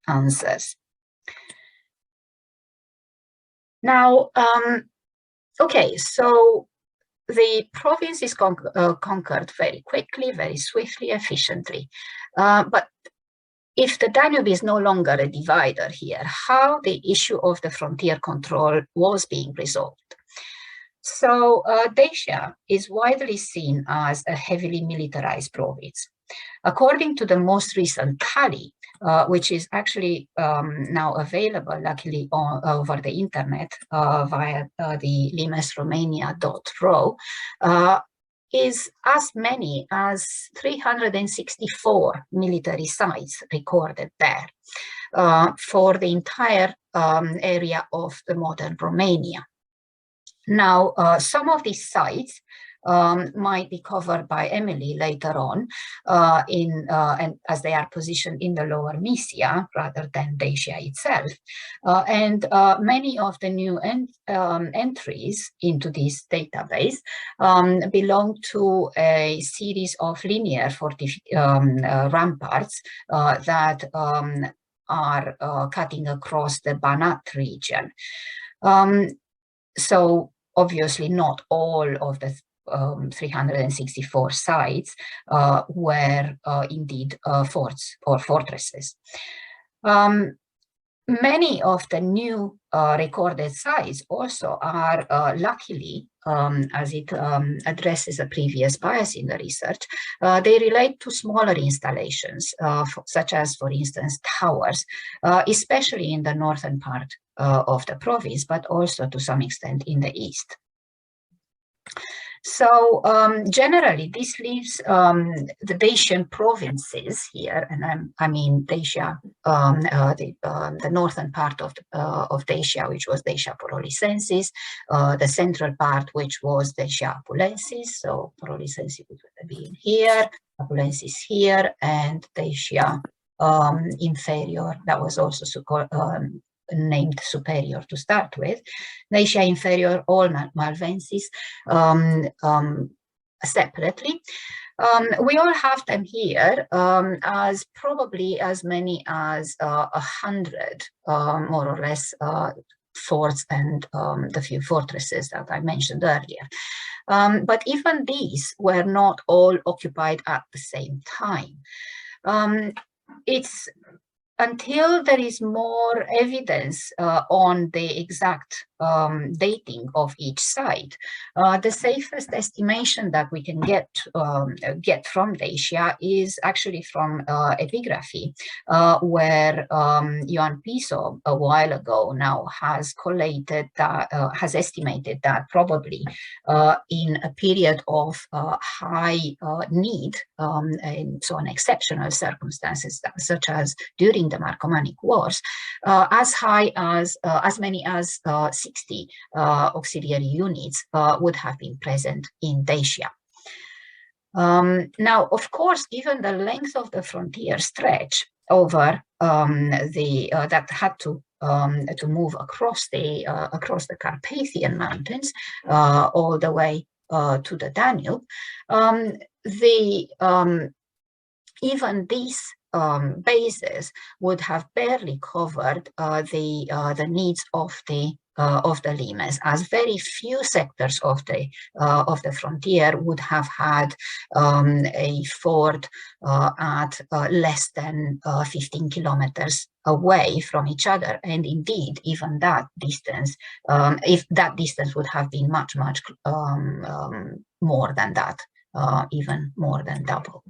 answers. Now, okay, so the province is conquered very quickly, very swiftly, efficiently. But if the Danube is no longer a divider here, how the issue of the frontier control was being resolved? So Dacia is widely seen as a heavily militarized province. According to the most recent tally, which is actually now available, luckily, over the internet via the limesromania.ro, is as many as 364 military sites recorded there for the entire area of the modern Romania. Now, some of these sites might be covered by Emily later on, and as they are positioned in the Lower Mysia rather than Dacia itself. And many of the new entries into this database belong to a series of linear ramparts that are cutting across the Banat region. So obviously not all of the 364 sites were indeed forts or fortresses. Many of the new recorded sites also are luckily, as it addresses a previous bias in the research, they relate to smaller installations, such as, for instance, towers, especially in the northern part of the province, but also to some extent in the east. So generally, this leaves the Dacian provinces here, and I mean Dacia, the northern part of Dacia, which was Dacia Porolicensis, the central part, which was Dacia Apulensis. So Porolicensis would be in here, Apulensis here, and Dacia Inferior. That was also named superior to start with. Dacia Inferior, all Malvensis separately. We all have them here as probably as many as 100, more or less, forts and the few fortresses that I mentioned earlier. But even these were not all occupied at the same time. It's until there is more evidence on the exact dating of each site, the safest estimation that we can get from Dacia is actually from epigraphy, where Ioan Piso a while ago now has collated that, has estimated that probably in a period of high need, and so on exceptional circumstances such as during the Marcomannic Wars, as high as many as 60 auxiliary units would have been present in Dacia. Now, of course, given the length of the frontier stretch over that had to move across the Carpathian Mountains all the way to the Danube, even these bases would have barely covered the needs of the limes, as very few sectors of the frontier would have had a ford at less than 15 kilometers away from each other, and indeed even that distance, if that distance would have been much more than that, even more than double.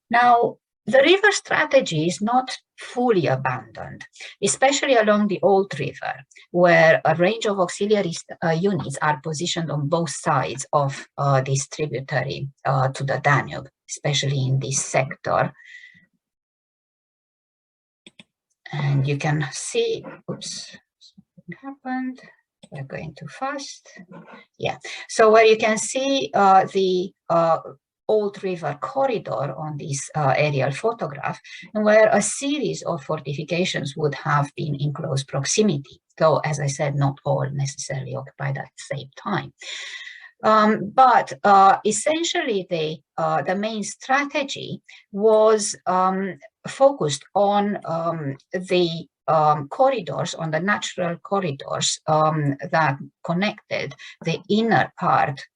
Now, the river strategy is not fully abandoned, especially along the Old River, where a range of auxiliary units are positioned on both sides of this tributary to the Danube, especially in this sector. And you can see, oops, something happened. We're going too fast. Yeah, so where you can see the Old River corridor on this aerial photograph, where a series of fortifications would have been in close proximity. though, as I said, not all necessarily occupied at the same time. But essentially, the main strategy was focused on the corridors, on the natural corridors that connected the inner part,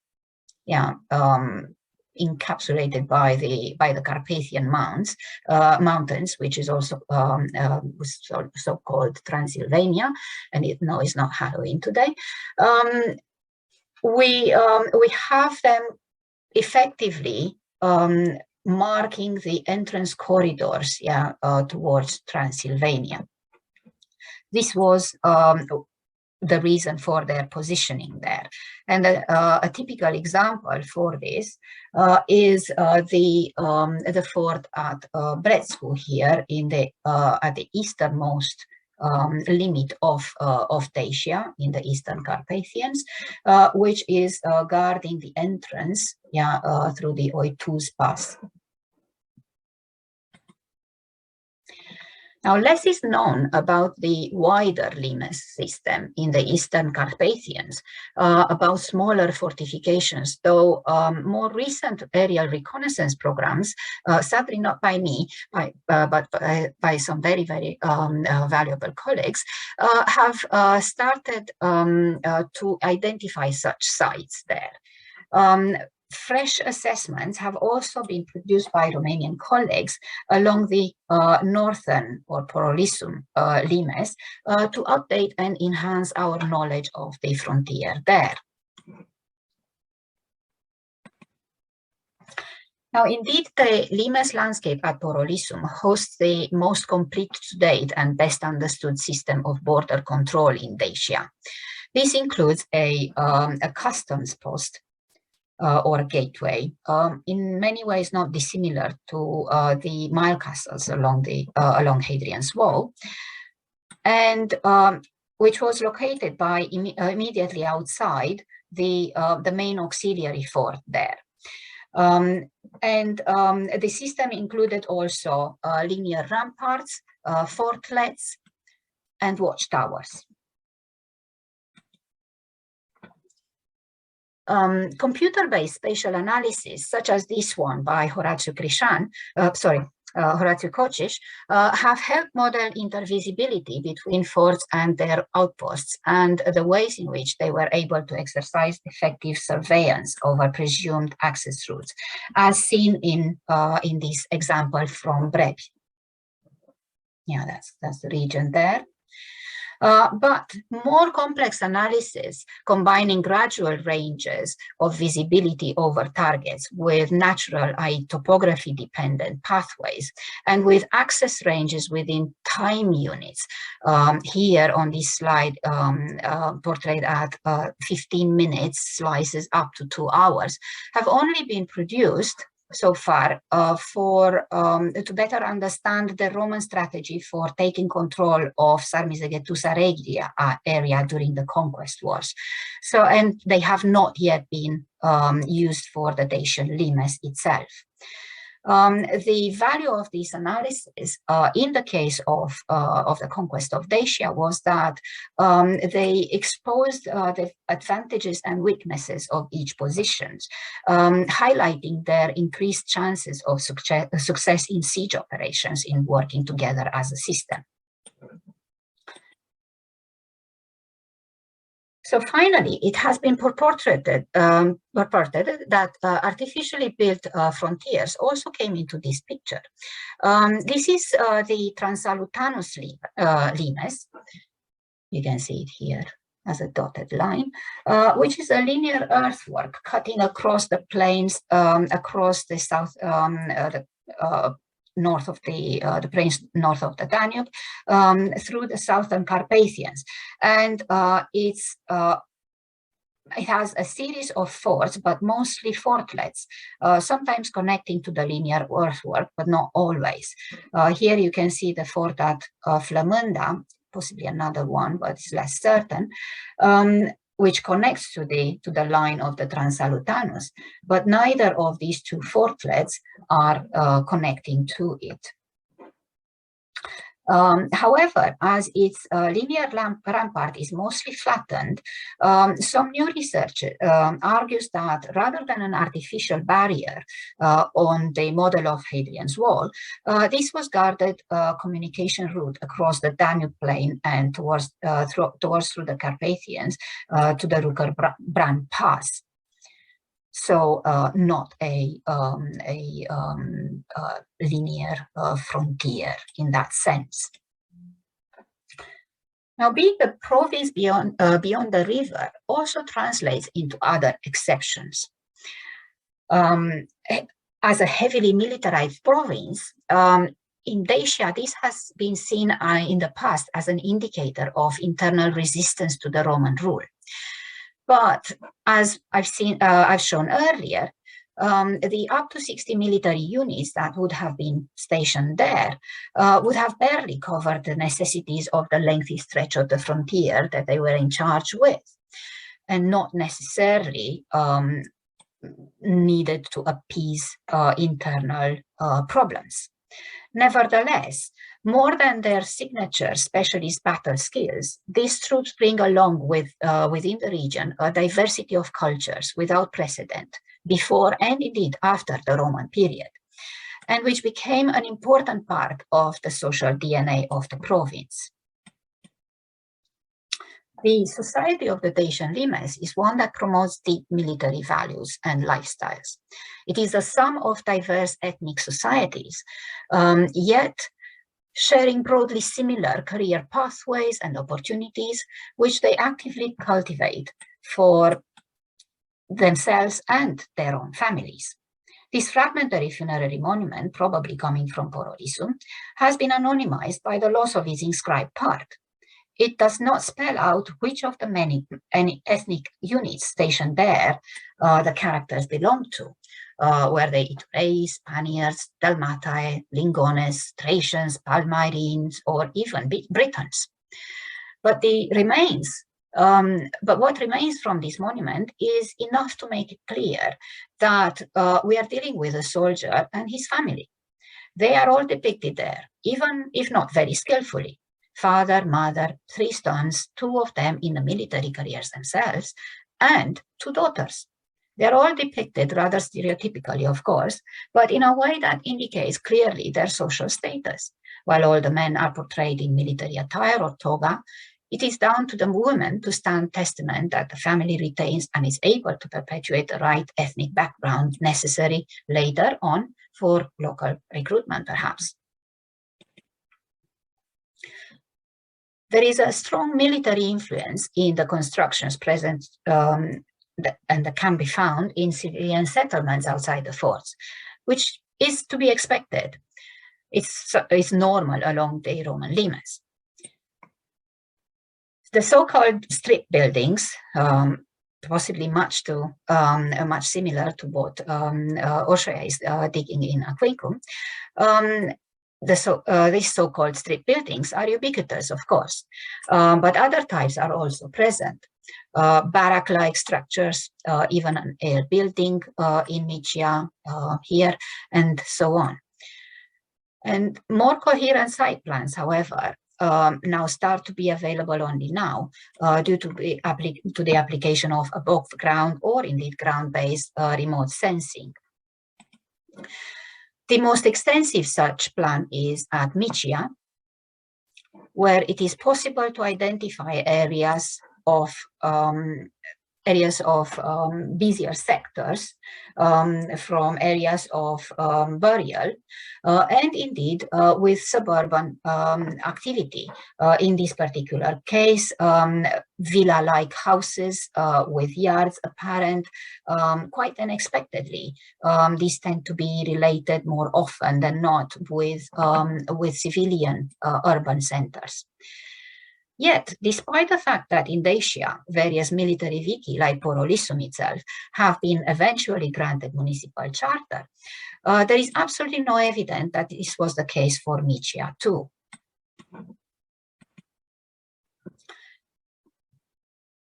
encapsulated by the Carpathian mountains, which is also so-called Transylvania, and no, it's not Halloween today. We have them effectively marking the entrance corridors, towards Transylvania. This was the reason for their positioning there. And a typical example for this is the fort at Brescu here in the at the easternmost limit of Dacia in the Eastern Carpathians, which is guarding the entrance through the Oituz Pass. Now, less is known about the wider limes system in the Eastern Carpathians, about smaller fortifications, though more recent aerial reconnaissance programs, sadly not by me, but by some very, very valuable colleagues, have started to identify such sites there. Fresh assessments have also been produced by Romanian colleagues along the northern or Porolisum limes to update and enhance our knowledge of the frontier there. Now, indeed, the limes landscape at Porolisum hosts the most complete to date and best understood system of border control in Dacia. This includes a customs post, or a gateway, in many ways not dissimilar to the mile castles along Hadrian's Wall, and which was located immediately outside the main auxiliary fort there. The system included also linear ramparts, fortlets, and watchtowers. Computer-based spatial analysis, such as this one by Horatiu Kocic, have helped model intervisibility between forts and their outposts and the ways in which they were able to exercise effective surveillance over presumed access routes, as seen in this example from Brebi. Yeah, that's the region there. But more complex analysis combining gradual ranges of visibility over targets with natural, topography dependent pathways and with access ranges within time units, here on this slide portrayed at 15 minutes, slices up to 2 hours, have only been produced so far to better understand the Roman strategy for taking control of Sarmizegetusa Regia area during the conquest wars. So, and they have not yet been used for the Dacian limes itself. The value of this analysis in the case of the conquest of Dacia was that they exposed the advantages and weaknesses of each position, highlighting their increased chances of success in siege operations in working together as a system. So finally, it has been purported that artificially built frontiers also came into this picture. This is the Transalutanus limes. You can see it here as a dotted line, which is a linear earthwork cutting across the plains, across the south, north of the plains north of the Danube, through the southern Carpathians, and it has a series of forts, but mostly fortlets, sometimes connecting to the linear earthwork, but not always. Here you can see the fort at Flămânda, possibly another one, but it's less certain, which connects to the line of the Transalutanus, but neither of these two fortlets are connecting to it. However, as its linear rampart is mostly flattened, some new research argues that rather than an artificial barrier on the model of Hadrian's Wall, this was guarded communication route across the Danube plain and towards through the Carpathians to the Rücker-Bran Pass. So not a linear frontier in that sense. Now, being the province beyond the river also translates into other exceptions. As a heavily militarized province, in Dacia, this has been seen in the past as an indicator of internal resistance to the Roman rule. But as I've shown earlier, the up to 60 military units that would have been stationed there would have barely covered the necessities of the lengthy stretch of the frontier that they were in charge with, and not necessarily needed to appease internal problems. Nevertheless, more than their signature specialist battle skills, these troops bring along with within the region a diversity of cultures without precedent before and indeed after the Roman period, and which became an important part of the social DNA of the province. The society of the Dacian limes is one that promotes deep military values and lifestyles. It is a sum of diverse ethnic societies, yet sharing broadly similar career pathways and opportunities, which they actively cultivate for themselves and their own families. This fragmentary funerary monument, probably coming from Porolissum, has been anonymized by the loss of its inscribed part. It does not spell out which of the many ethnic units stationed there the characters belong to. Were they Itureis, Spaniards, Dalmatae, Lingones, Thracians, Palmyrines, or even Britons. But what remains from this monument is enough to make it clear that we are dealing with a soldier and his family. They are all depicted there, even if not very skillfully. Father, mother, 3 sons, 2 of them in the military careers themselves, and 2 daughters. They're all depicted rather stereotypically, of course, but in a way that indicates clearly their social status. While all the men are portrayed in military attire or toga, it is down to the women to stand testament that the family retains and is able to perpetuate the right ethnic background necessary later on for local recruitment, perhaps. There is a strong military influence in the constructions present and that can be found in civilian settlements outside the forts, which is to be expected. It's normal along the Roman limes. The so-called strip buildings, possibly much similar to what Orsolya is digging in Aquincum, these so-called strip buildings are ubiquitous, of course, but other types are also present. Barrack-like structures, even an air building in Mycia here, and so on. And more coherent site plans, however, now start to be available only now due to the application of above ground or indeed ground-based remote sensing. The most extensive such plan is at Mycia, where it is possible to identify areas of busier sectors from areas of burial and indeed with suburban activity. In this particular case, villa-like houses with yards apparent quite unexpectedly. These tend to be related more often than not with civilian urban centers. Yet, despite the fact that in Dacia, various military vici, like Porolissum itself, have been eventually granted municipal charter, there is absolutely no evidence that this was the case for Mycia too.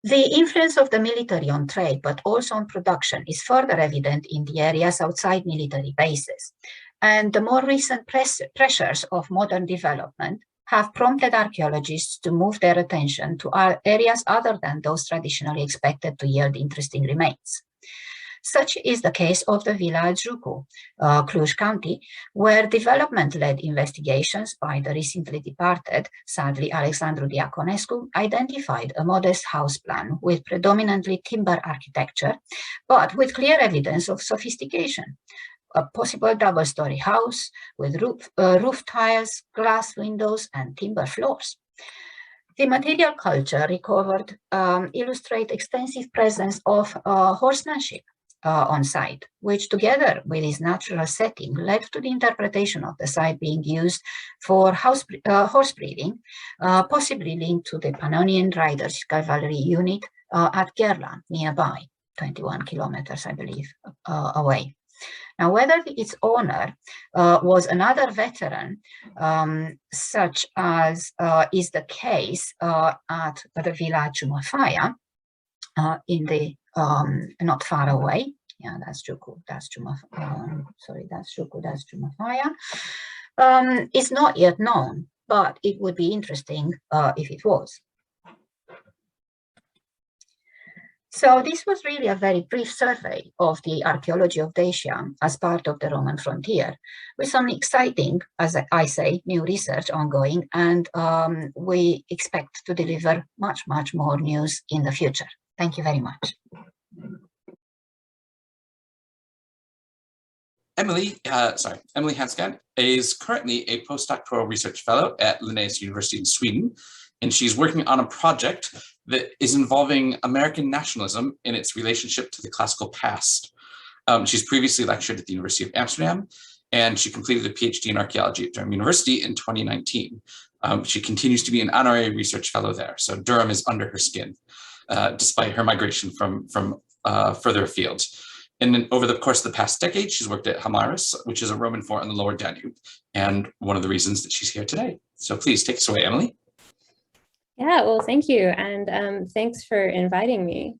The influence of the military on trade, but also on production, is further evident in the areas outside military bases. And the more recent pressures of modern development, have prompted archaeologists to move their attention to areas other than those traditionally expected to yield interesting remains. Such is the case of the Villa Jucu, Cluj County, where development-led investigations by the recently departed, sadly, Alexandru Diaconescu, identified a modest house plan with predominantly timber architecture, but with clear evidence of sophistication. A possible double-story house with roof tiles, glass windows, and timber floors. The material culture recovered illustrate extensive presence of horsemanship on site, which together with its natural setting led to the interpretation of the site being used for horse breeding, possibly linked to the Pannonian riders cavalry unit at Gerla nearby, 21 kilometers, I believe, away. Now, whether its owner was another veteran, such as is the case at the Villa Ciumăfaia, in the not far away. Yeah, that's Jucu, that's Ciumăfaia. Sorry, that's Jucu, that's Ciumăfaia. It's not yet known, but it would be interesting if it was. So this was really a very brief survey of the archaeology of Dacia as part of the Roman frontier, with some exciting, as I say, new research ongoing, and we expect to deliver much, much more news in the future. Thank you very much. Emily Hanscam is currently a postdoctoral research fellow at Linnaeus University in Sweden, and she's working on a project that is involving American nationalism in its relationship to the classical past. She's previously lectured at the University of Amsterdam, and she completed a PhD in archaeology at Durham University in 2019. She continues to be an honorary research fellow there, so Durham is under her skin, despite her migration from further afield. And then over the course of the past decade, she's worked at Hamaris, which is a Roman fort on the Lower Danube, and one of the reasons that she's here today. So please take us away, Emily. Yeah, well, thank you. And thanks for inviting me.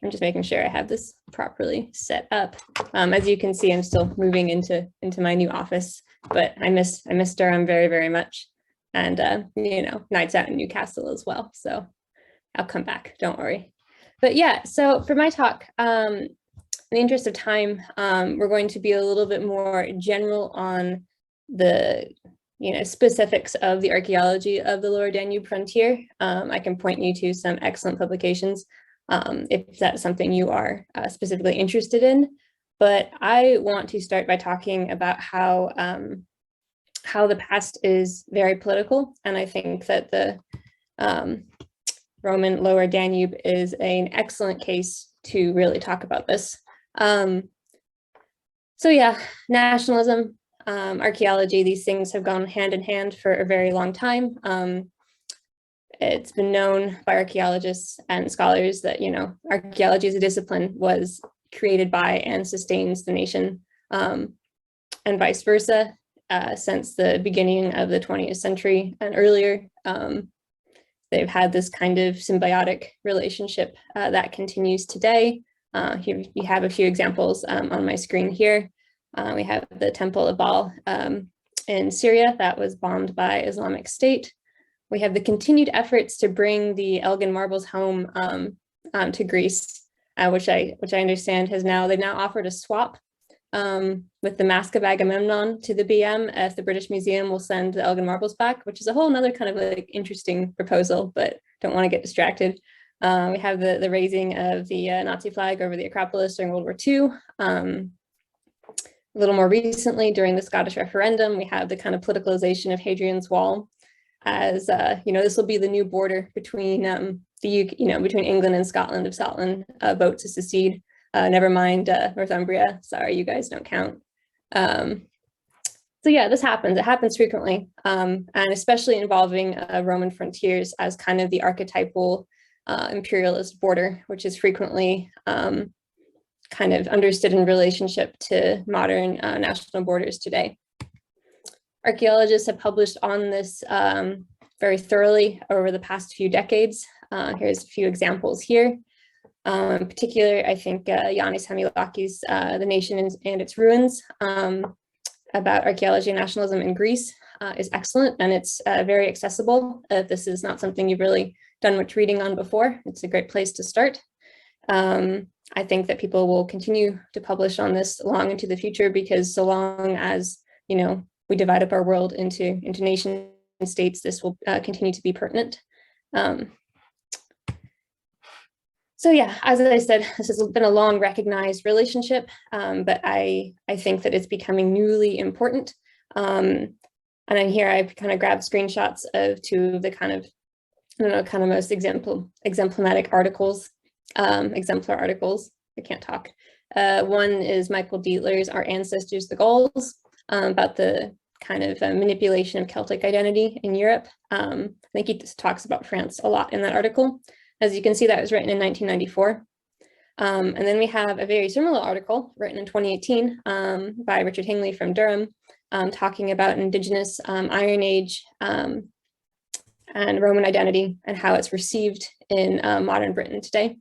I'm just making sure I have this properly set up. As you can see, I'm still moving into my new office, but I miss Durham very, very much. And, you know, nights out in Newcastle as well. So I'll come back, don't worry. But yeah, so for my talk, in the interest of time, we're going to be a little bit more general on the specifics of the archaeology of the Lower Danube frontier. I can point you to some excellent publications if that's something you are specifically interested in. But I want to start by talking about how the past is very political, and I think that the Roman Lower Danube is an excellent case to really talk about this. So yeah, nationalism, archaeology, these things have gone hand in hand for a very long time. It's been known by archaeologists and scholars that, archaeology as a discipline was created by and sustains the nation, and vice versa, since the beginning of the 20th century and earlier. They've had this kind of symbiotic relationship that continues today. Here you have a few examples on my screen here. We have the Temple of Baal in Syria that was bombed by Islamic State. We have the continued efforts to bring the Elgin marbles home to Greece, which I understand they've now offered a swap with the Mask of Agamemnon to the BM if the British Museum will send the Elgin marbles back, which is a whole nother kind of like interesting proposal, but don't want to get distracted. We have the raising of the Nazi flag over the Acropolis during World War II. A little more recently, during the Scottish referendum, we have the kind of politicalization of Hadrian's Wall, as this will be the new border between between England and Scotland if Scotland vote to secede. Never mind Northumbria. Sorry, you guys don't count. So yeah, this happens. It happens frequently, and especially involving Roman frontiers as kind of the archetypal imperialist border, which is frequently kind of understood in relationship to modern national borders today. Archaeologists have published on this very thoroughly over the past few decades. Here's a few examples here. In particular, I think Yanis Hamilaki's The Nation and Its Ruins, about archaeology and nationalism in Greece, is excellent, and it's very accessible. If this is not something you've really done much reading on before, it's a great place to start. I think that people will continue to publish on this long into the future, because so long as, you know, we divide up our world into nation states, this will continue to be pertinent. So yeah, as I said, this has been a long recognized relationship, but I think that it's becoming newly important. And then here I've kind of grabbed screenshots of two of the kind of, I don't know, kind of most exemplar articles. I can't talk. One is Michael Dietler's Our Ancestors, the Gauls, about the kind of manipulation of Celtic identity in Europe. I think he talks about France a lot in that article. As you can see, that was written in 1994. And then we have a very similar article written in 2018 by Richard Hingley from Durham, talking about Indigenous Iron Age and Roman identity and how it's received in modern Britain today.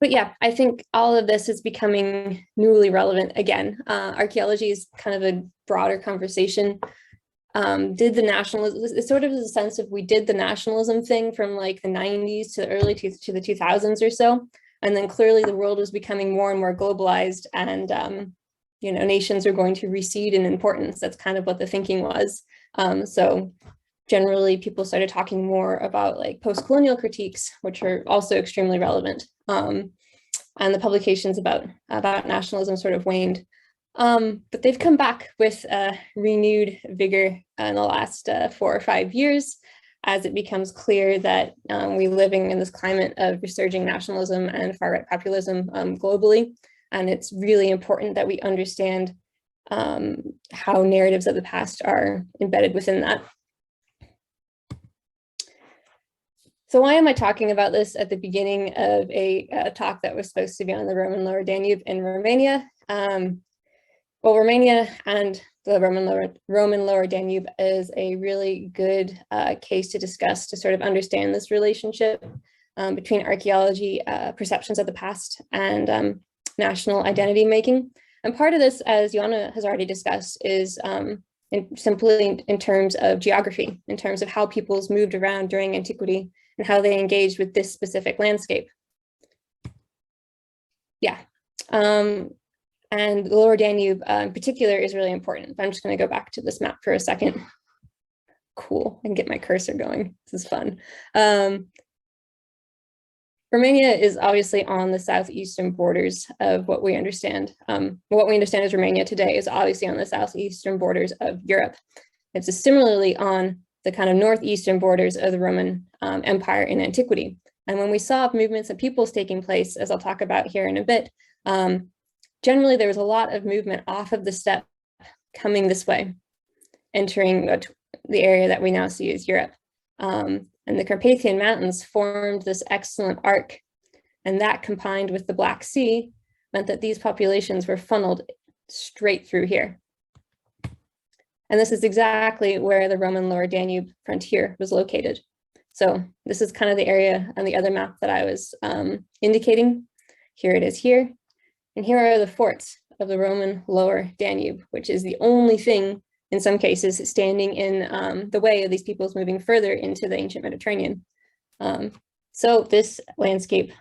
But yeah, I think all of this is becoming newly relevant again. Archaeology is kind of a broader conversation. Did the nationalism, it's sort of a sense of we did the nationalism thing from like the 90s to the early to the 2000s or so. And then clearly the world was becoming more and more globalized, and you know, nations are going to recede in importance. That's kind of what the thinking was. So generally people started talking more about like post-colonial critiques, which are also extremely relevant. And the publications about nationalism sort of waned. But they've come back with renewed vigor in the last 4 or 5 years, as it becomes clear that we're living in this climate of resurging nationalism and far-right populism globally. And it's really important that we understand how narratives of the past are embedded within that. So why am I talking about this at the beginning of a talk that was supposed to be on the Roman Lower Danube in Romania? Well, Romania and the Roman Lower Danube is a really good case to discuss, to sort of understand this relationship between archaeology, perceptions of the past, and national identity making. And part of this, as Ioana has already discussed, is simply in terms of geography, in terms of how peoples moved around during antiquity and how they engaged with this specific landscape. Yeah. And the Lower Danube in particular is really important. I'm just going to go back to this map for a second. Cool, I can get my cursor going. This is fun. Romania is obviously on the southeastern borders of what we understand. What we understand as Romania today is obviously on the southeastern borders of Europe. It's similarly on the kind of northeastern borders of the Roman Empire in antiquity. And when we saw movements of peoples taking place, as I'll talk about here in a bit, generally there was a lot of movement off of the steppe coming this way, entering the area that we now see as Europe. And the Carpathian Mountains formed this excellent arc, and that combined with the Black Sea meant that these populations were funneled straight through here. And this is exactly where the Roman Lower Danube frontier was located. So this is kind of the area on the other map that I was indicating. Here it is here. And here are the forts of the Roman Lower Danube, which is the only thing, in some cases, standing in the way of these peoples moving further into the ancient Mediterranean. So this landscape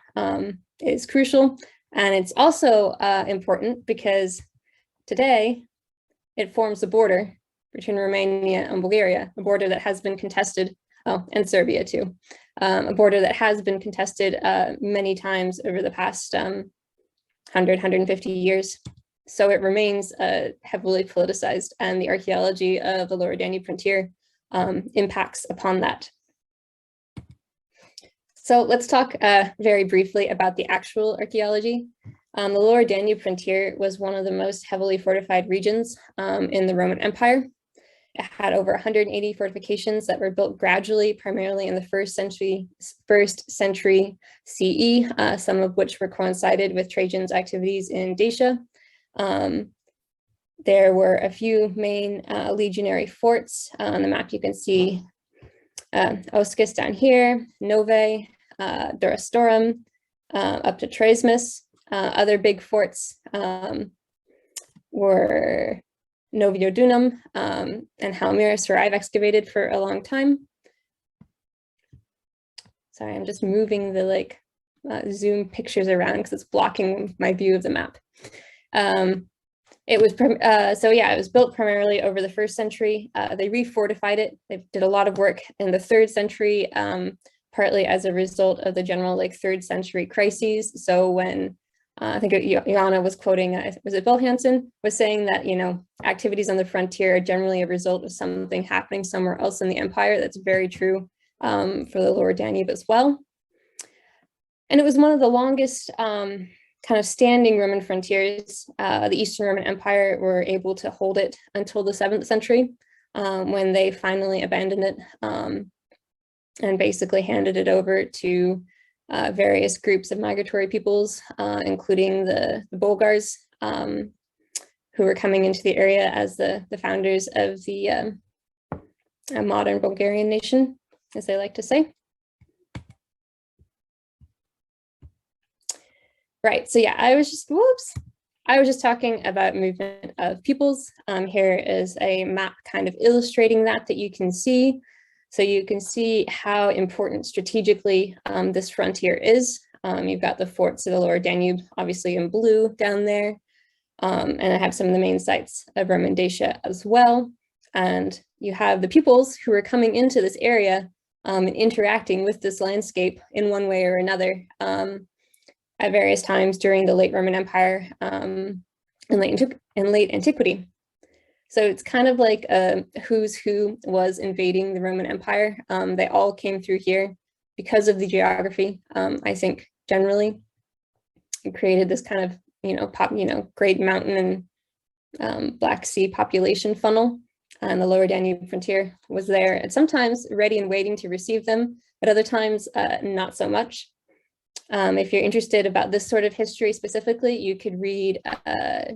is crucial. And it's also important because today it forms the border between Romania and Bulgaria, a border that has been contested, and Serbia too, a border that has been contested many times over the past 100, 150 years. So it remains heavily politicized, and the archaeology of the Lower Danube frontier impacts upon that. So let's talk very briefly about the actual archaeology. The Lower Danube frontier was one of the most heavily fortified regions in the Roman Empire. It had over 180 fortifications that were built gradually, primarily in the first century CE, some of which were coincided with Trajan's activities in Dacia. There were a few main legionary forts. On the map you can see Oscus down here, Nove, Durastorum, up to Tresmus. Other big forts were Noviodunum and Halmiris, where I've excavated for a long time. Sorry, I'm just moving the zoom pictures around because it's blocking my view of the map. It was built primarily over the 1st century. They refortified it. They did a lot of work in the 3rd century, partly as a result of the general 3rd century crises. So when I think Ioana was quoting, was it Bill Hansen, was saying that, activities on the frontier are generally a result of something happening somewhere else in the empire. That's very true for the Lower Danube as well. And it was one of the longest kind of standing Roman frontiers. The Eastern Roman Empire were able to hold it until the 7th century, when they finally abandoned it and basically handed it over to various groups of migratory peoples, including the Bulgars, who were coming into the area as the founders of the modern Bulgarian nation, as they like to say. Right, so yeah, I was just talking about movement of peoples. Here is a map kind of illustrating that you can see. So you can see how important strategically this frontier is. You've got the forts of the Lower Danube, obviously in blue down there. And I have some of the main sites of Roman Dacia as well. And you have the peoples who are coming into this area and interacting with this landscape in one way or another at various times during the late Roman Empire and late antiquity. So it's kind of like who's who was invading the Roman Empire. They all came through here because of the geography. I think generally it created this kind of Great Mountain and Black Sea population funnel. And the Lower Danube frontier was there, and sometimes ready and waiting to receive them, but other times not so much. If you're interested about this sort of history specifically, you could read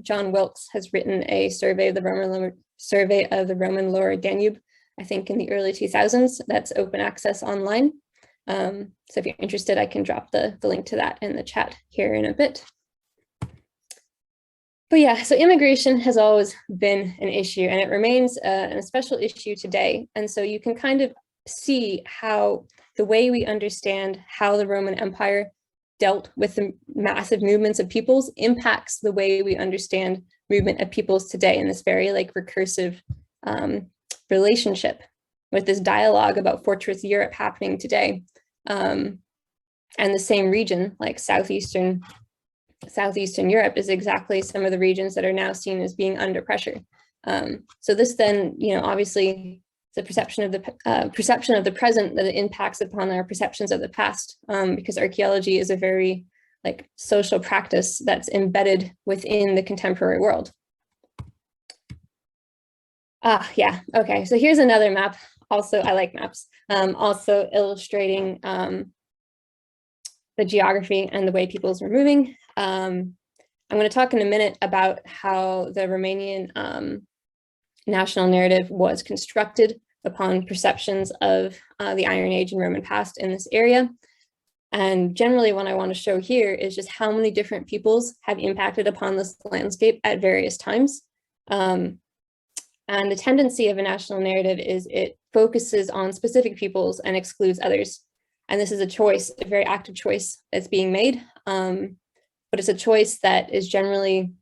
John Wilkes has written a survey of the Roman Lower Danube, I think in the early 2000s. That's open access online. So if you're interested, I can drop the link to that in the chat here in a bit. But yeah, so immigration has always been an issue, and it remains a special issue today. And so you can kind of see how the way we understand how the Roman Empire dealt with the massive movements of peoples impacts the way we understand movement of peoples today in this very recursive relationship with this dialogue about fortress Europe happening today. And the same region, like southeastern Europe, is exactly some of the regions that are now seen as being under pressure. So this then, obviously, the perception of the present that it impacts upon our perceptions of the past, because archaeology is a very social practice that's embedded within the contemporary world. Yeah, okay, so here's another map. Also, I like maps. Also illustrating the geography and the way peoples were moving. I'm going to talk in a minute about how the Romanian national narrative was constructed upon perceptions of the Iron Age and Roman past in this area. And generally what I want to show here is just how many different peoples have impacted upon this landscape at various times. And the tendency of a national narrative is it focuses on specific peoples and excludes others. And this is a choice, a very active choice that's being made. But it's a choice that is generally,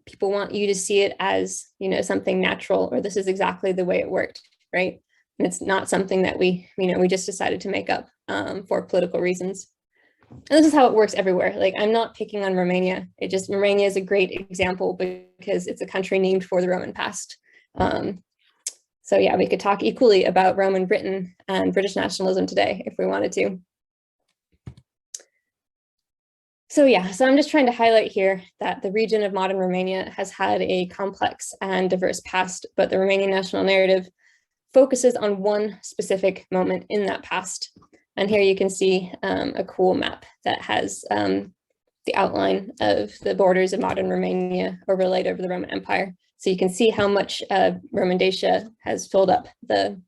people want you to see it as, something natural, or this is exactly the way it worked, right? And it's not something that we just decided to make up for political reasons. And this is how it works everywhere. I'm not picking on Romania. Romania is a great example because it's a country named for the Roman past. So yeah, we could talk equally about Roman Britain and British nationalism today if we wanted to. So yeah, so I'm just trying to highlight here that the region of modern Romania has had a complex and diverse past, but the Romanian national narrative focuses on one specific moment in that past. And here you can see a cool map that has the outline of the borders of modern Romania overlaid over the Roman Empire. So you can see how much Roman Dacia has filled up the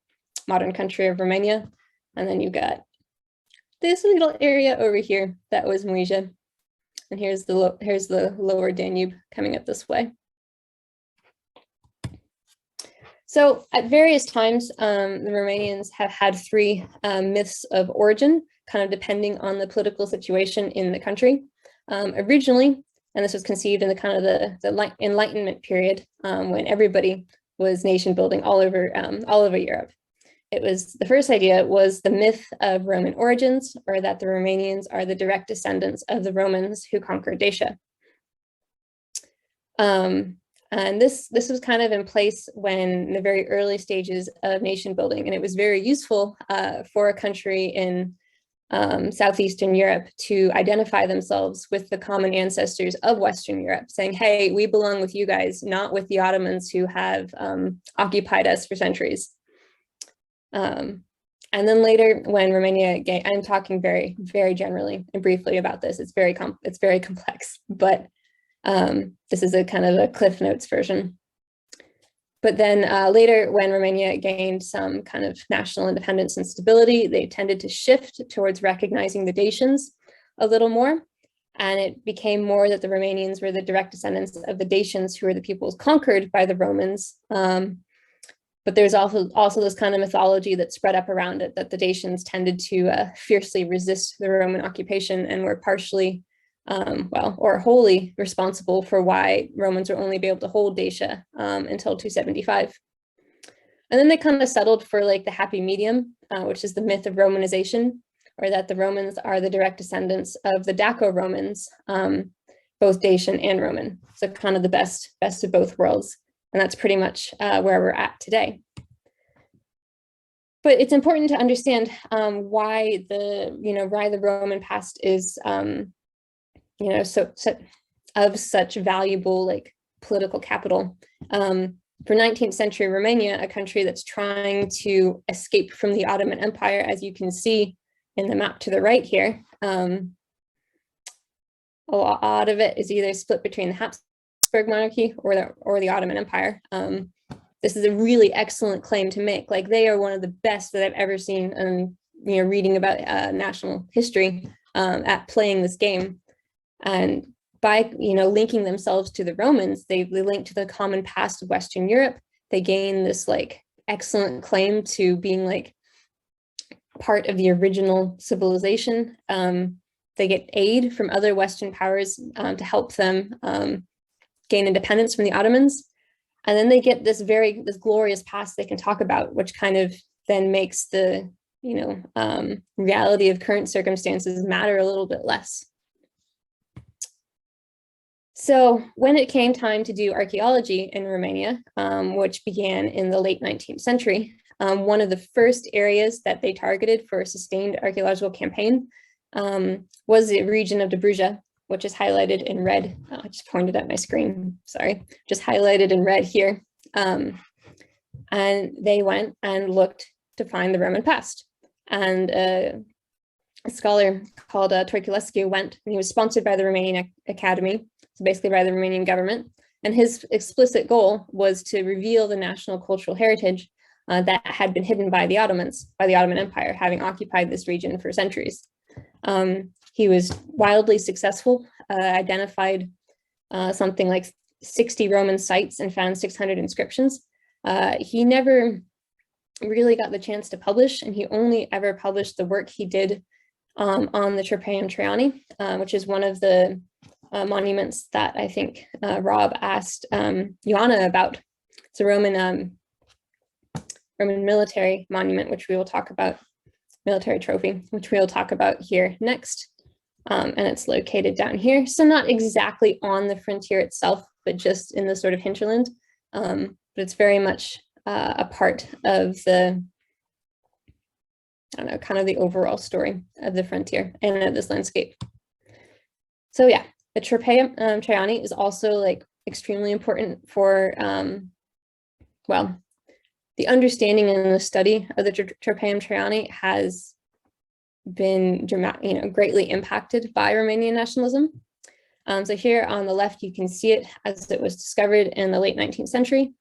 modern country of Romania. And then you've got this little area over here that was Moesia. And here's the Lower Danube coming up this way. So at various times, the Romanians have had three myths of origin, kind of depending on the political situation in the country. Originally, and this was conceived in the kind of the Enlightenment period, when everybody was nation building all over Europe. It was, the first idea was the myth of Roman origins, or that the Romanians are the direct descendants of the Romans who conquered Dacia. And this was kind of in place when the very early stages of nation building, and it was very useful for a country in Southeastern Europe to identify themselves with the common ancestors of Western Europe, saying, hey, we belong with you guys, not with the Ottomans who have occupied us for centuries. And then later, when Romania gained, I'm talking very, very generally and briefly about this. It's very complex, but this is a kind of a Cliff Notes version. But then later, when Romania gained some kind of national independence and stability, they tended to shift towards recognizing the Dacians a little more. And it became more that the Romanians were the direct descendants of the Dacians, who were the peoples conquered by the Romans. But there's also this kind of mythology that spread up around it, that the Dacians tended to fiercely resist the Roman occupation and were partially, or wholly responsible for why Romans were only be able to hold Dacia until 275. And then they kind of settled for like the happy medium, which is the myth of Romanization, or that the Romans are the direct descendants of the Daco-Romans, both Dacian and Roman. So kind of the best of both worlds. And that's pretty much where we're at today. But it's important to understand why the Roman past is so of such valuable like political capital. For 19th century Romania, a country that's trying to escape from the Ottoman Empire, as you can see in the map to the right here, a lot of it is either split between the Habsburg monarchy or the Ottoman Empire. This is a really excellent claim to make. Like, they are one of the best that I've ever seen, reading about national history at playing this game. And by linking themselves to the Romans, they link to the common past of Western Europe. They gain this like excellent claim to being like part of the original civilization. They get aid from other Western powers to help them gain independence from the Ottomans. And then they get this glorious past they can talk about, which kind of then makes the reality of current circumstances matter a little bit less. So when it came time to do archaeology in Romania, which began in the late 19th century, one of the first areas that they targeted for a sustained archaeological campaign was the region of Dobruja, which is highlighted in red. Oh, I just pointed at my screen, sorry. Just highlighted in red here. And they went and looked to find the Roman past. And a scholar called Turculescu went, and he was sponsored by the Romanian Academy, so basically by the Romanian government. And his explicit goal was to reveal the national cultural heritage that had been hidden by the Ottomans, by the Ottoman Empire, having occupied this region for centuries. He was wildly successful, identified something like 60 Roman sites and found 600 inscriptions. He never really got the chance to publish, and he only ever published the work he did on the Tropaium Traiani, which is one of the monuments that I think Rob asked Ioana about. It's a Roman military monument, which we will talk about, military trophy, which we'll talk about here next. And it's located down here. So not exactly on the frontier itself, but just in the sort of hinterland. But it's very much a part of the, kind of the overall story of the frontier and of this landscape. So yeah, the Tropaium Traiani is also like extremely important for, the understanding and the study of the Tropaium Traiani has been greatly impacted by Romanian nationalism. So here on the left, you can see it as it was discovered in the late 19th century.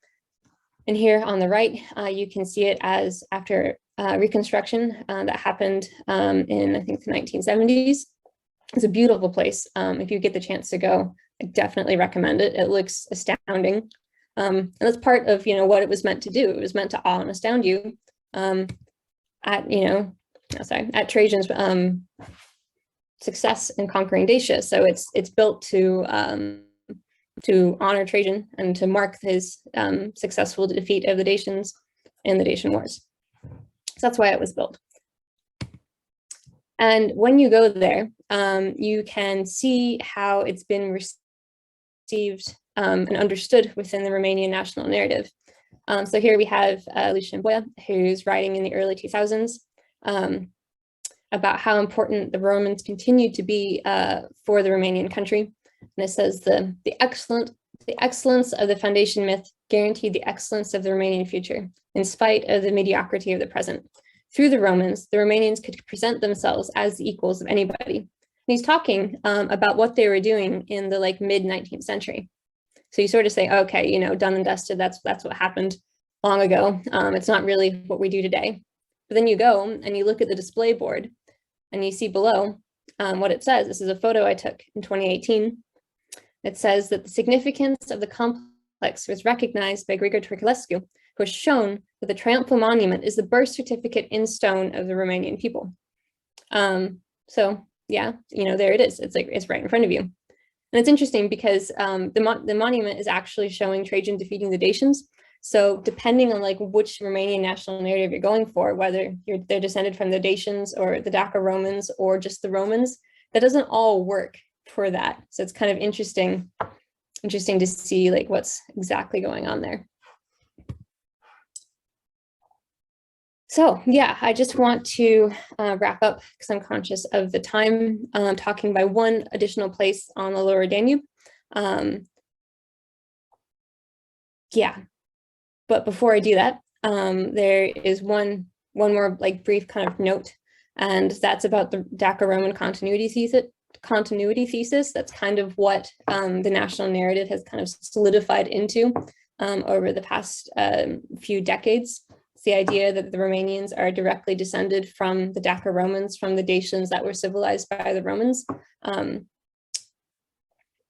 And here on the right, you can see it as after reconstruction that happened in, I think, the 1970s. It's a beautiful place. If you get the chance to go, I definitely recommend it. It looks astounding. And that's part of, what it was meant to do. It was meant to awe and astound you at Trajan's success in conquering Dacia. So it's built to honor Trajan and to mark his successful defeat of the Dacians in the Dacian Wars. So that's why it was built. And when you go there, you can see how it's been received and understood within the Romanian national narrative. So here we have Lucian Boia, who's writing in the early 2000s about how important the Romans continued to be for the Romanian country. And it says the excellence of the foundation myth guaranteed the excellence of the Romanian future, in spite of the mediocrity of the present. Through the Romans, the Romanians could present themselves as the equals of anybody. And he's talking about what they were doing in the mid-19th century. So you sort of say, okay, done and dusted, that's what happened long ago. It's not really what we do today. But then you go and you look at the display board and you see below what it says. This is a photo I took in 2018. It says that the significance of the complex was recognized by Grigor Turculescu, who has shown that the triumphal monument is the birth certificate in stone of the Romanian people. So yeah, there it is. It's right in front of you. And it's interesting because the monument is actually showing Trajan defeating the Dacians. So depending on which Romanian national narrative you're going for, whether they're descended from the Dacians or the Dacia Romans or just the Romans, that doesn't all work for that. So it's kind of interesting to see what's exactly going on there. So yeah, I just want to wrap up because I'm conscious of the time, talking by one additional place on the Lower Danube. Yeah, but before I do that, there is one more brief kind of note, and that's about the Dacia Roman continuity thesis. That's kind of what the national narrative has kind of solidified into over the past few decades. It's the idea that the Romanians are directly descended from the Dacia Romans, from the Dacians that were civilized by the Romans. And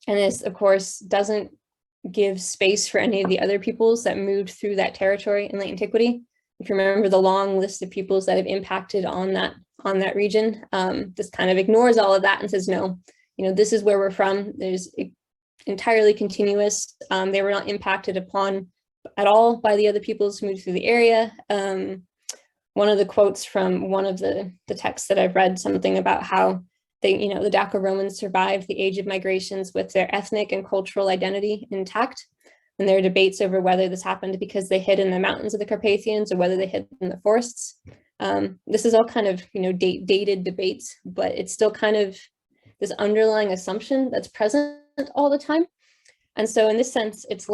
this, of course, doesn't give space for any of the other peoples that moved through that territory in late antiquity. If you remember the long list of peoples that have impacted on that region, this kind of ignores all of that and says, no, this is where we're from. There's entirely continuous. They were not impacted upon at all by the other peoples who moved through the area. One of the quotes from one of the texts that I've read, something about how the Dacia Romans survived the age of migrations with their ethnic and cultural identity intact. And there are debates over whether this happened because they hid in the mountains of the Carpathians or whether they hid in the forests. This is all kind of, dated debates, but it's still kind of this underlying assumption that's present all the time. And so in this sense, it's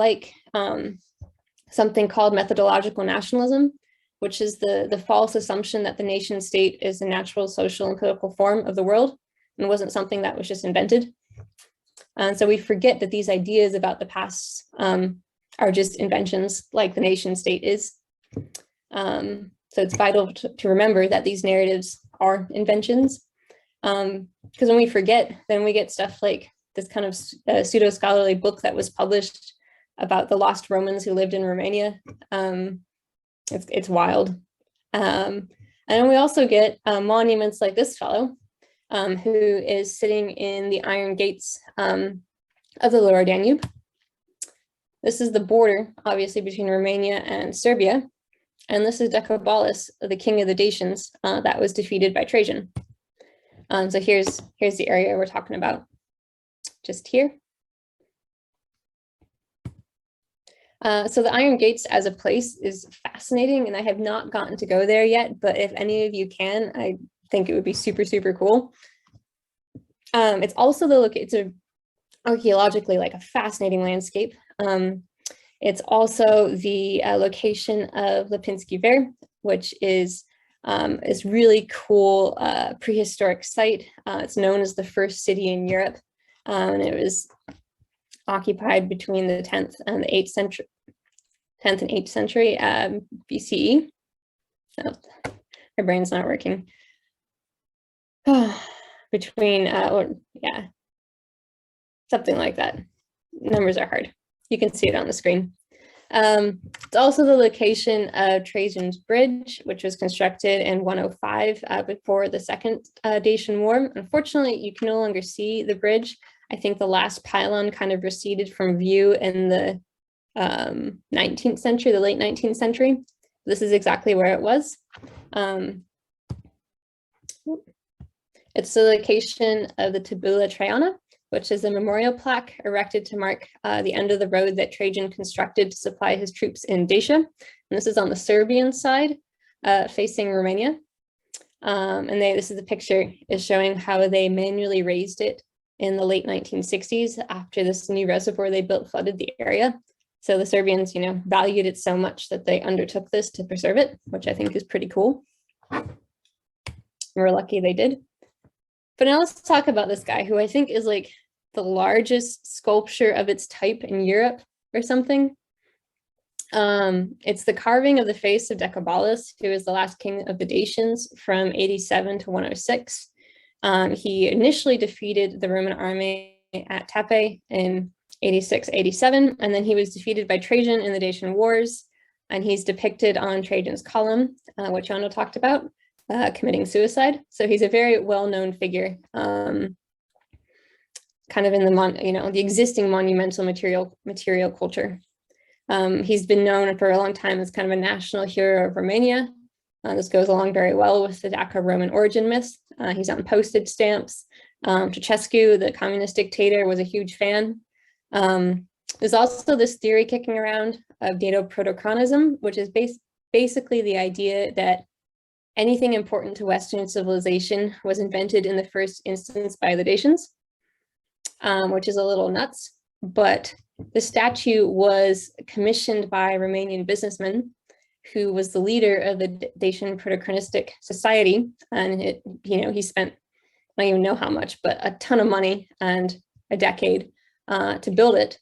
something called methodological nationalism, which is the false assumption that the nation state is a natural social and political form of the world and wasn't something that was just invented. And so we forget that these ideas about the past are just inventions like the nation state is. So it's vital to remember that these narratives are inventions. Because when we forget, then we get stuff like this kind of pseudo-scholarly book that was published about the lost Romans who lived in Romania. It's wild. And then we also get monuments like this fellow, who is sitting in the iron gates of the Lower Danube. This is the border, obviously, between Romania and Serbia. And this is Decebalus, the king of the Dacians, that was defeated by Trajan. So here's the area we're talking about, just here. So the Iron Gates as a place is fascinating, and I have not gotten to go there yet, but if any of you can, I think it would be super, super cool. It's also it's archaeologically a fascinating landscape. It's also the location of Lipinski Ver, which is really cool prehistoric site. It's known as the first city in Europe, and it was occupied between the 10th and the 8th century BCE. So my brain's not working. Something like that. Numbers are hard. You can see it on the screen. It's also the location of Trajan's Bridge, which was constructed in 105 before the Second Dacian War. Unfortunately, you can no longer see the bridge. I think the last pylon kind of receded from view in the 19th century, the late 19th century. This is exactly where it was. It's the location of the Tabula Traiana, which is a memorial plaque erected to mark the end of the road that Trajan constructed to supply his troops in Dacia. And this is on the Serbian side, facing Romania. And this is the picture is showing how they manually raised it in the late 1960s after this new reservoir they built flooded the area. So the Serbians, valued it so much that they undertook this to preserve it, which I think is pretty cool. We're lucky they did. But now let's talk about this guy who I think is like the largest sculpture of its type in Europe or something. It's the carving of the face of Decebalus, who is the last king of the Dacians from 87 to 106. He initially defeated the Roman army at Tepe in 86, 87, and then he was defeated by Trajan in the Dacian Wars, and he's depicted on Trajan's column, which Ioana talked about, committing suicide. So he's a very well-known figure, kind of in the the existing monumental material culture. He's been known for a long time as kind of a national hero of Romania. This goes along very well with the Dacia Roman origin myth. He's on postage stamps. Ceausescu, the communist dictator, was a huge fan. There's also this theory kicking around of Dato-Protochronism, which is basically the idea that anything important to Western civilization was invented in the first instance by the Dacians, which is a little nuts. But the statue was commissioned by a Romanian businessman who was the leader of the Dacian Protochronistic Society. And he spent, I don't even know how much, but a ton of money and a decade to build it.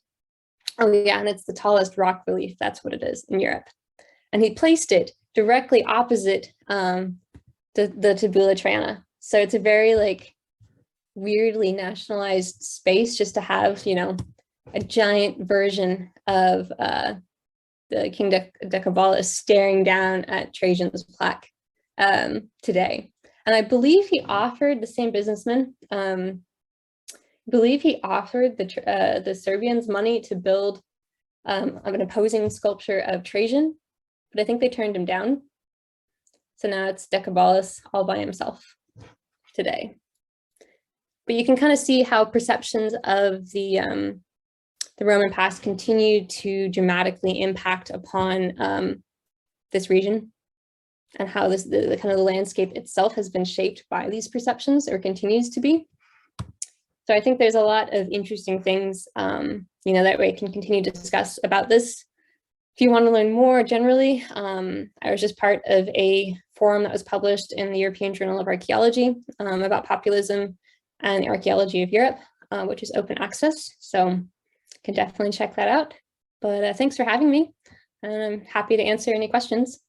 Oh yeah, and it's the tallest rock relief, that's what it is, in Europe. And he placed it directly opposite the Tabula Traiana. So it's a very weirdly nationalized space just to have, a giant version of the King Decebalus staring down at Trajan's plaque today. And I believe he offered, the same businessman, I believe he offered the Serbians money to build an opposing sculpture of Trajan, but I think they turned him down. So now it's Decebalus all by himself today. But you can kind of see how perceptions of the Roman past continue to dramatically impact upon this region, and how the kind of the landscape itself has been shaped by these perceptions, or continues to be. So I think there's a lot of interesting things, that we can continue to discuss about this. If you want to learn more generally, I was just part of a forum that was published in the European Journal of Archaeology about populism and the archaeology of Europe, which is open access. So you can definitely check that out. But thanks for having me, and I'm happy to answer any questions.